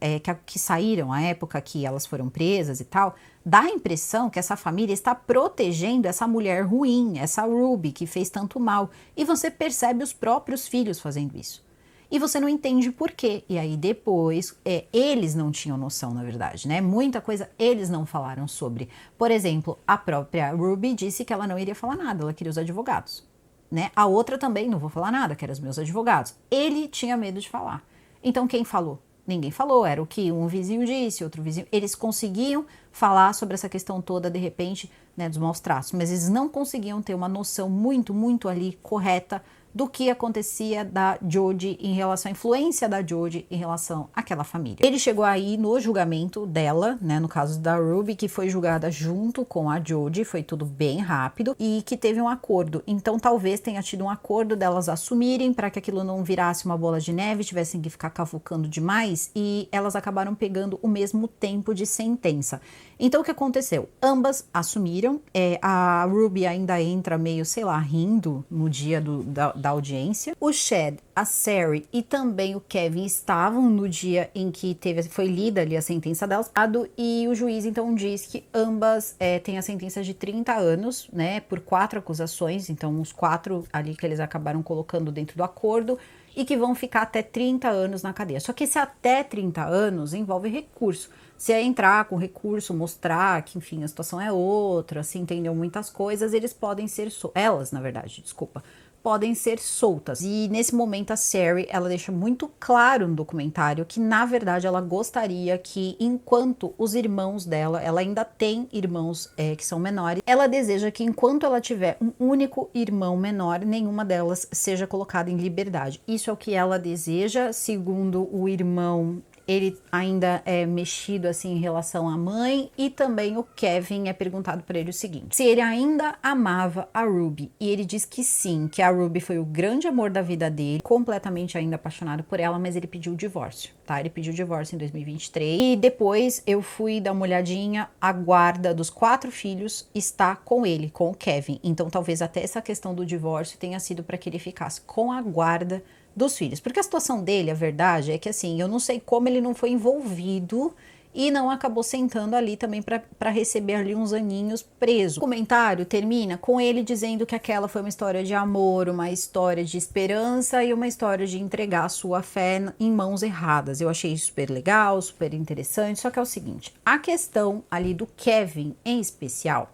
que saíram à época que elas foram presas e tal, dá a impressão que essa família está protegendo essa mulher ruim, essa Ruby, que fez tanto mal. E você percebe os próprios filhos fazendo isso. E você não entende por quê. E aí depois, eles não tinham noção, na verdade, né? Muita coisa eles não falaram sobre. Por exemplo, a própria Ruby disse que ela não iria falar nada, ela queria os advogados, né? A outra também, não vou falar nada, que eram os meus advogados. Ele tinha medo de falar. Então quem falou? Ninguém falou, era o que um vizinho disse, outro vizinho. Eles conseguiam falar sobre essa questão toda, de repente, né, dos maus tratos, mas eles não conseguiam ter uma noção muito, muito ali correta do que acontecia da Jodie em relação à influência da Jodie em relação àquela família. Ele chegou aí no julgamento dela, né, no caso da Ruby, que foi julgada junto com a Jodie, foi tudo bem rápido e que teve um acordo. Então talvez tenha tido um acordo delas assumirem para que aquilo não virasse uma bola de neve, tivessem que ficar cavucando demais, e elas acabaram pegando o mesmo tempo de sentença. Então o que aconteceu? Ambas assumiram, a Ruby ainda entra meio, sei lá, rindo no dia da audiência. O Chad, a Sari e também o Kevin estavam no dia em que foi lida ali a sentença delas, e o juiz então diz que ambas têm a sentença de 30 anos, né, por 4 acusações, então os 4 ali que eles acabaram colocando dentro do acordo, e que vão ficar até 30 anos na cadeia. Só que esse até 30 anos envolve recurso. Se entrar com recurso, mostrar que, enfim, a situação é outra, se entendeu muitas coisas, eles podem ser elas, na verdade, desculpa, podem ser soltas. E nesse momento a Sari, ela deixa muito claro no documentário que na verdade ela gostaria que enquanto os irmãos dela, ela ainda tem irmãos que são menores, ela deseja que enquanto ela tiver um único irmão menor, nenhuma delas seja colocada em liberdade. Isso é o que ela deseja, segundo o irmão. Ele ainda é mexido assim em relação à mãe, e também o Kevin é perguntado para ele o seguinte: se ele ainda amava a Ruby, e ele diz que sim, que a Ruby foi o grande amor da vida dele, completamente ainda apaixonado por ela, mas ele pediu o divórcio, tá? Ele pediu o divórcio em 2023 e depois eu fui dar uma olhadinha, a guarda dos 4 filhos está com ele, com o Kevin, então talvez até essa questão do divórcio tenha sido para que ele ficasse com a guarda dos filhos, porque a situação dele, a verdade é que assim, eu não sei como ele não foi envolvido e não acabou sentando ali também para receber ali uns aninhos preso. O comentário termina com ele dizendo que aquela foi uma história de amor, uma história de esperança e uma história de entregar a sua fé em mãos erradas. Eu achei super legal, super interessante, só que é o seguinte, a questão ali do Kevin em especial,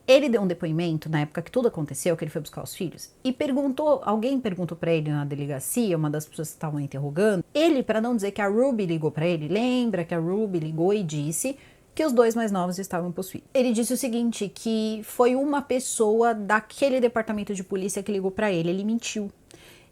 ele deu um depoimento na época que tudo aconteceu, que ele foi buscar os filhos, e alguém perguntou pra ele na delegacia, uma das pessoas que estavam interrogando, ele, para não dizer que a Ruby ligou pra ele, lembra que a Ruby ligou e disse que os 2 mais novos estavam possuídos. Ele disse o seguinte, que foi uma pessoa daquele departamento de polícia que ligou pra ele mentiu.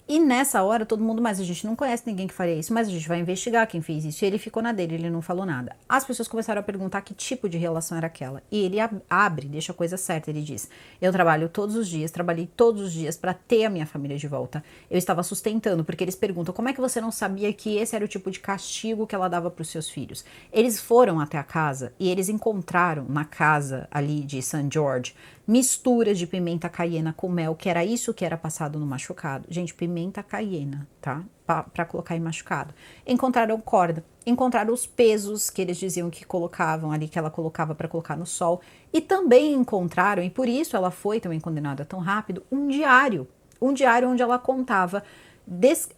E nessa hora, todo mundo, mas a gente não conhece ninguém que faria isso, mas a gente vai investigar quem fez isso. E ele ficou na dele, ele não falou nada. As pessoas começaram a perguntar que tipo de relação era aquela. E ele abre, deixa a coisa certa, ele diz: eu trabalho todos os dias, trabalhei todos os dias para ter a minha família de volta. Eu estava sustentando, porque eles perguntam, como é que você não sabia que esse era o tipo de castigo que ela dava para os seus filhos? Eles foram até a casa e eles encontraram na casa ali de St. George misturas de pimenta caiena com mel, que era isso que era passado no machucado. Gente, pimenta caiena, tá? Para colocar em machucado. Encontraram corda, encontraram os pesos que eles diziam que colocavam ali, que ela colocava para colocar no sol. E também encontraram, e por isso ela foi também condenada tão rápido, um diário. Um diário onde ela contava,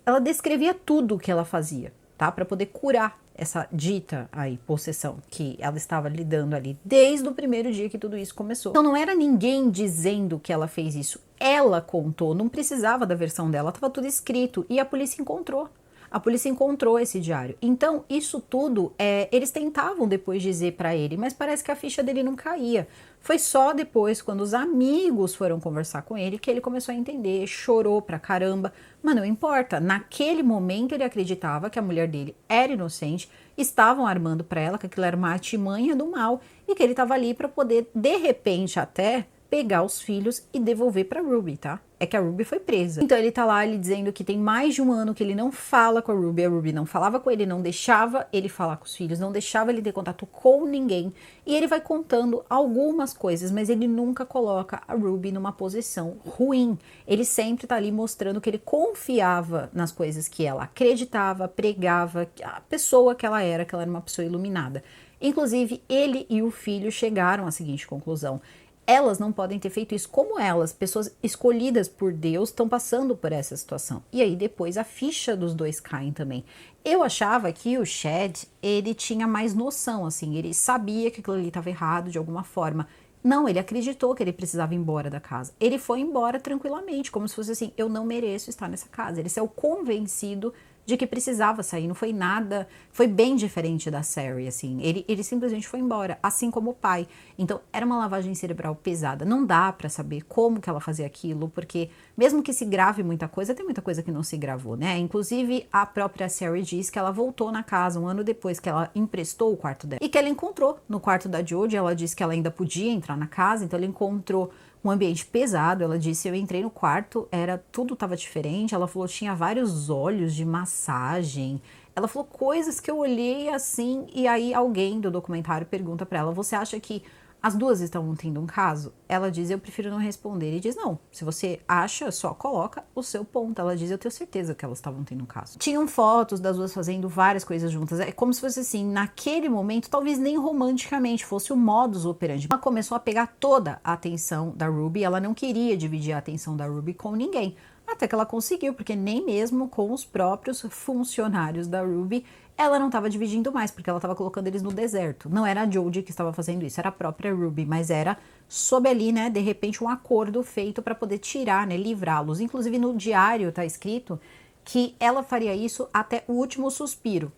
ela descrevia tudo o que ela fazia, tá? Para poder curar essa dita aí, possessão, que ela estava lidando ali desde o primeiro dia que tudo isso começou. Então não era ninguém dizendo que ela fez isso, ela contou, não precisava da versão dela, estava tudo escrito e a polícia encontrou. A polícia encontrou esse diário. Então, isso tudo, eles tentavam depois dizer pra ele, mas parece que a ficha dele não caía. Foi só depois, quando os amigos foram conversar com ele, que ele começou a entender, chorou pra caramba. Mas não importa, naquele momento ele acreditava que a mulher dele era inocente, estavam armando pra ela que aquilo era uma artimanha do mal e que ele tava ali pra poder, de repente até, pegar os filhos e devolver pra Ruby, tá? É que a Ruby foi presa. Então ele tá lá, ele dizendo que tem mais de um ano que ele não fala com a Ruby não falava com ele, não deixava ele falar com os filhos, não deixava ele ter contato com ninguém, e ele vai contando algumas coisas, mas ele nunca coloca a Ruby numa posição ruim. Ele sempre tá ali mostrando que ele confiava nas coisas que ela acreditava, pregava, a pessoa que ela era uma pessoa iluminada. Inclusive, ele e o filho chegaram à seguinte conclusão: elas não podem ter feito isso, como elas, pessoas escolhidas por Deus, estão passando por essa situação. E aí depois a ficha dos dois caem também. Eu achava que o Chad, ele tinha mais noção, assim, ele sabia que aquilo ali estava errado de alguma forma. Não, ele acreditou que ele precisava ir embora da casa. Ele foi embora tranquilamente, como se fosse assim, eu não mereço estar nessa casa. Ele saiu convencido de que precisava sair, não foi nada, foi bem diferente da Sari, assim, ele simplesmente foi embora, assim como o pai. Então era uma lavagem cerebral pesada, não dá pra saber como que ela fazia aquilo, porque mesmo que se grave muita coisa, tem muita coisa que não se gravou, né? Inclusive a própria Sari diz que ela voltou na casa um ano depois que ela emprestou o quarto dela, e que ela encontrou no quarto da Jodie, ela disse que ela ainda podia entrar na casa, então ela encontrou um ambiente pesado. Ela disse, eu entrei no quarto, tudo estava diferente. Ela falou, tinha vários olhos de massagem. Ela falou coisas que eu olhei assim, e aí alguém do documentário pergunta pra ela, você acha que as duas estão tendo um caso? Ela diz, eu prefiro não responder. Ele diz, não, se você acha, só coloca o seu ponto. Ela diz, eu tenho certeza que elas estavam tendo um caso. Tinham fotos das duas fazendo várias coisas juntas. É como se fosse assim, naquele momento, talvez nem romanticamente, fosse o modus operandi. Ela começou a pegar toda a atenção da Ruby, ela não queria dividir a atenção da Ruby com ninguém. Até que ela conseguiu, porque nem mesmo com os próprios funcionários da Ruby ela não estava dividindo mais, porque ela estava colocando eles no deserto. Não era a Jodie que estava fazendo isso, era a própria Ruby, mas era sob ali, né, de repente um acordo feito para poder tirar, né, livrá-los. Inclusive no diário tá escrito que ela faria isso até o último suspiro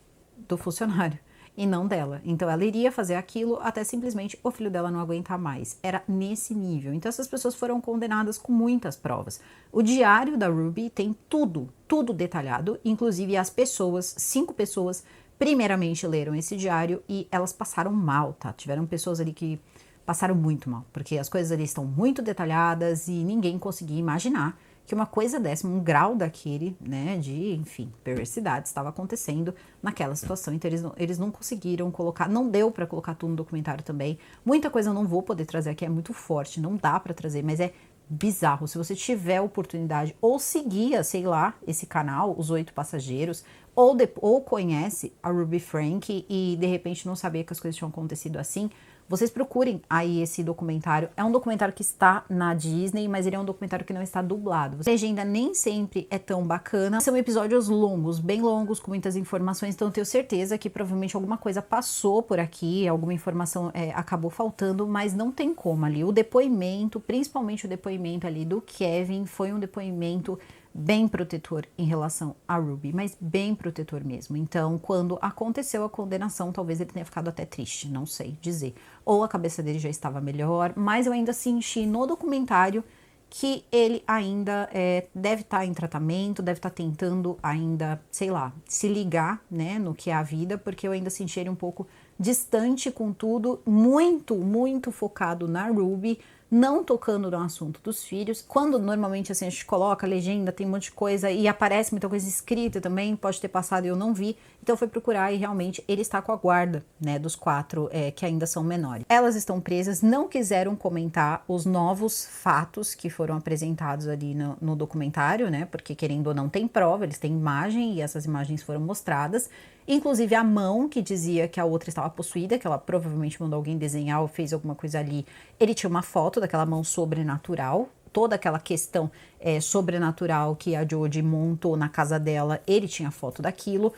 do funcionário e não dela. Então ela iria fazer aquilo até simplesmente o filho dela não aguentar mais. Era nesse nível. Então essas pessoas foram condenadas com muitas provas. O diário da Ruby tem tudo detalhado, inclusive as pessoas, 5 pessoas, primeiramente leram esse diário e elas passaram mal, tá? Tiveram pessoas ali que passaram muito mal, porque as coisas ali estão muito detalhadas e ninguém conseguia imaginar que uma coisa dessa, um grau daquele, né, de, enfim, perversidade estava acontecendo naquela situação. Então eles não conseguiram colocar, não deu para colocar tudo no documentário também. Muita coisa eu não vou poder trazer aqui, é muito forte, não dá para trazer, mas é bizarro. Se você tiver oportunidade ou seguia, sei lá, esse canal, Os 8 Passageiros, ou conhece a Ruby Frank e de repente não sabia que as coisas tinham acontecido assim, vocês procurem aí esse documentário. É um documentário que está na Disney, mas ele é um documentário que não está dublado. A legenda nem sempre é tão bacana. São episódios longos, bem longos, com muitas informações, então eu tenho certeza que provavelmente alguma coisa passou por aqui, alguma informação acabou faltando, mas não tem como ali. O depoimento, principalmente o depoimento ali do Kevin, foi um depoimento bem protetor em relação a Ruby, mas bem protetor mesmo. Então, quando aconteceu a condenação, talvez ele tenha ficado até triste, não sei dizer. Ou a cabeça dele já estava melhor, mas eu ainda senti no documentário que ele ainda deve estar em tratamento, deve estar tentando ainda, sei lá, se ligar, né, no que é a vida, porque eu ainda senti ele um pouco distante com tudo, muito focado na Ruby, não tocando no assunto dos filhos. Quando normalmente assim a gente coloca a legenda, tem um monte de coisa e aparece muita coisa escrita também, pode ter passado e eu não vi, então foi procurar e realmente ele está com a guarda, né, dos 4 que ainda são menores. Elas estão presas, não quiseram comentar os novos fatos que foram apresentados ali no documentário, né, porque querendo ou não tem prova, eles têm imagem e essas imagens foram mostradas. Inclusive a mão que dizia que a outra estava possuída, que ela provavelmente mandou alguém desenhar ou fez alguma coisa ali, ele tinha uma foto daquela mão sobrenatural, toda aquela questão sobrenatural que a Jodie montou na casa dela, ele tinha foto daquilo.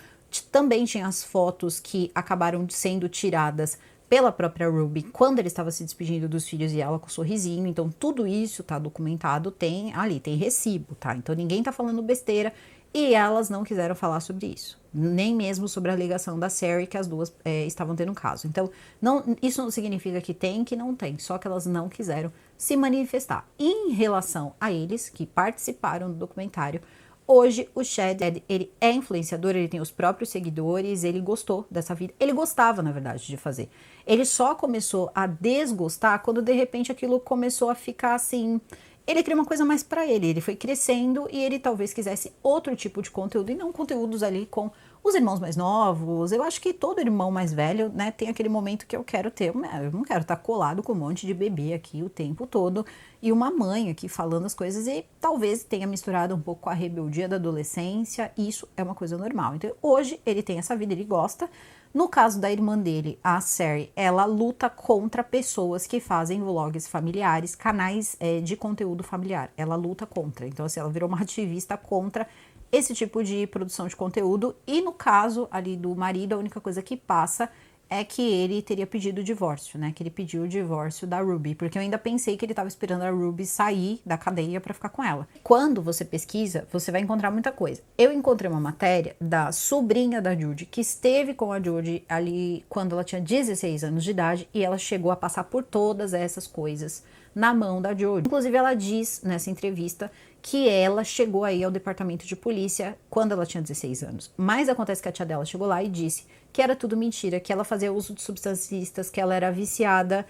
Também tinha as fotos que acabaram sendo tiradas pela própria Ruby quando ele estava se despedindo dos filhos e ela com um sorrisinho. Então tudo isso tá documentado, tem recibo, tá? Então ninguém tá falando besteira. E elas não quiseram falar sobre isso, nem mesmo sobre a ligação da Sari, que as duas estavam tendo um caso. Então, isso não significa que tem, que não tem, só que elas não quiseram se manifestar. Em relação a eles, que participaram do documentário, hoje o Chad, ele é influenciador, ele tem os próprios seguidores, ele gostou dessa vida, ele gostava, na verdade, de fazer. Ele só começou a desgostar quando, de repente, aquilo começou a ficar assim... Ele queria uma coisa mais pra ele foi crescendo e ele talvez quisesse outro tipo de conteúdo e não conteúdos ali com os irmãos mais novos. Eu acho que todo irmão mais velho, né, tem aquele momento que eu quero ter, eu não quero estar colado com um monte de bebê aqui o tempo todo e uma mãe aqui falando as coisas e talvez tenha misturado um pouco com a rebeldia da adolescência, isso é uma coisa normal. Então hoje ele tem essa vida, ele gosta. No caso da irmã dele, a Sari, ela luta contra pessoas que fazem vlogs familiares, canais de conteúdo familiar. Ela luta contra. Então, assim, ela virou uma ativista contra esse tipo de produção de conteúdo. E no caso ali do marido, a única coisa que passa é que ele teria pedido o divórcio, né? Que ele pediu o divórcio da Ruby, porque eu ainda pensei que ele estava esperando a Ruby sair da cadeia para ficar com ela. Quando você pesquisa, você vai encontrar muita coisa. Eu encontrei uma matéria da sobrinha da Jodie, que esteve com a Jodie ali quando ela tinha 16 anos de idade, e ela chegou a passar por todas essas coisas na mão da Jodie. Inclusive, ela diz nessa entrevista que ela chegou aí ao departamento de polícia quando ela tinha 16 anos. Mas acontece que a tia dela chegou lá e disse que era tudo mentira, que ela fazia uso de substâncias ilícitas, que ela era viciada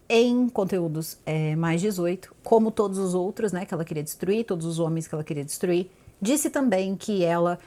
em conteúdos mais 18, como todos os outros, né, que ela queria destruir, todos os homens que ela queria destruir. Disse também que ela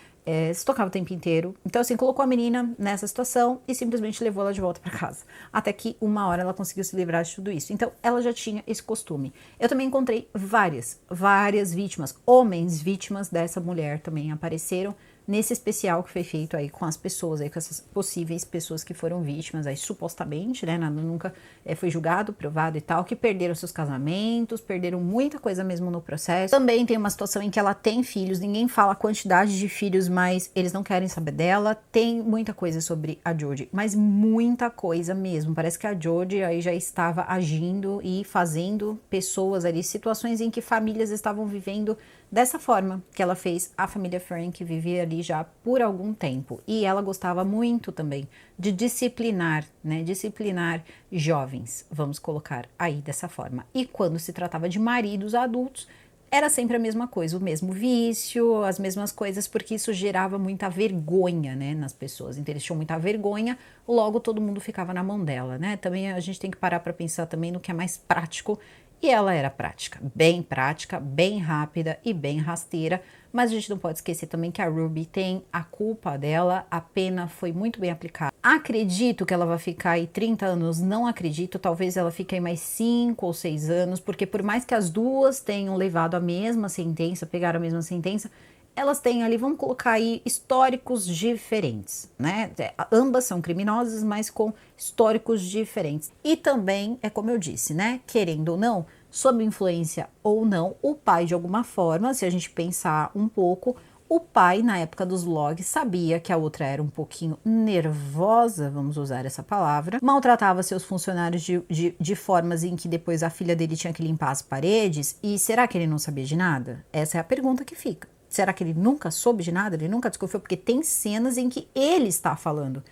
se tocava o tempo inteiro. Então, assim, colocou a menina nessa situação e simplesmente levou ela de volta para casa. Até que uma hora ela conseguiu se livrar de tudo isso. Então, ela já tinha esse costume. Eu também encontrei várias vítimas, homens vítimas dessa mulher também apareceram nesse especial que foi feito aí com as pessoas, aí com essas possíveis pessoas que foram vítimas aí, supostamente, né, nada nunca foi julgado, provado e tal, que perderam seus casamentos, perderam muita coisa mesmo no processo. Também tem uma situação em que ela tem filhos, ninguém fala a quantidade de filhos, mas eles não querem saber dela. Tem muita coisa sobre a Jodie, mas muita coisa mesmo. Parece que a Jodie aí já estava agindo e fazendo pessoas ali, situações em que famílias estavam vivendo dessa forma que ela fez a família Frank viver ali já por algum tempo. E ela gostava muito também de disciplinar, né? Disciplinar jovens, vamos colocar aí dessa forma. E quando se tratava de maridos adultos, era sempre a mesma coisa, o mesmo vício, as mesmas coisas, porque isso gerava muita vergonha, né, nas pessoas. Então eles tinham muita vergonha, logo todo mundo ficava na mão dela, né? Também a gente tem que parar para pensar também no que é mais prático. E ela era prática, bem rápida e bem rasteira, mas a gente não pode esquecer também que a Ruby tem a culpa dela, a pena foi muito bem aplicada. Acredito que ela vai ficar aí 30 anos, não acredito, talvez ela fique aí mais 5 ou 6 anos, porque por mais que as duas tenham levado a mesma sentença, pegaram a mesma sentença, elas têm ali, vamos colocar aí, históricos diferentes, né? Ambas são criminosas, mas com históricos diferentes. E também, é como eu disse, né? Querendo ou não, sob influência ou não, o pai, de alguma forma, se a gente pensar um pouco, o pai, na época dos vlogs, sabia que a outra era um pouquinho nervosa, vamos usar essa palavra, maltratava seus funcionários de formas em que depois a filha dele tinha que limpar as paredes, e será que ele não sabia de nada? Essa é a pergunta que fica. Será que ele nunca soube de nada? Ele nunca desconfiou? Porque tem cenas em que ele está falando.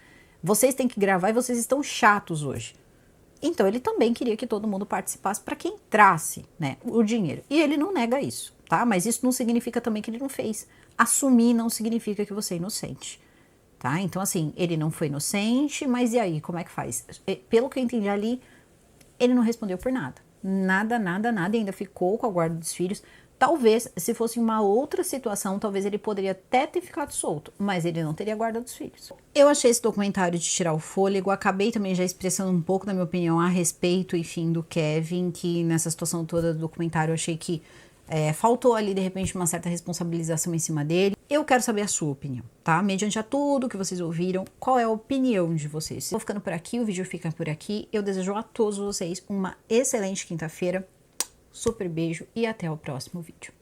Vocês têm que gravar e vocês estão chatos hoje. Então ele também queria que todo mundo participasse para que entrasse, né, o dinheiro. E ele não nega isso, tá? Mas isso não significa também que ele não fez. Assumir não significa que você é inocente, tá? Então assim, ele não foi inocente, mas e aí, como é que faz? Pelo que eu entendi ali, ele não respondeu por nada. Nada, e ainda ficou com a guarda dos filhos. Talvez, se fosse uma outra situação, talvez ele poderia até ter ficado solto, mas ele não teria guarda dos filhos. Eu achei esse documentário de tirar o fôlego, acabei também já expressando um pouco da minha opinião a respeito, enfim, do Kevin, que nessa situação toda do documentário eu achei que faltou ali, de repente, uma certa responsabilização em cima dele. Eu quero saber a sua opinião, tá? Mediante a tudo que vocês ouviram, qual é a opinião de vocês? Vou ficando por aqui, o vídeo fica por aqui. Eu desejo a todos vocês uma excelente quinta-feira. Super beijo e até o próximo vídeo.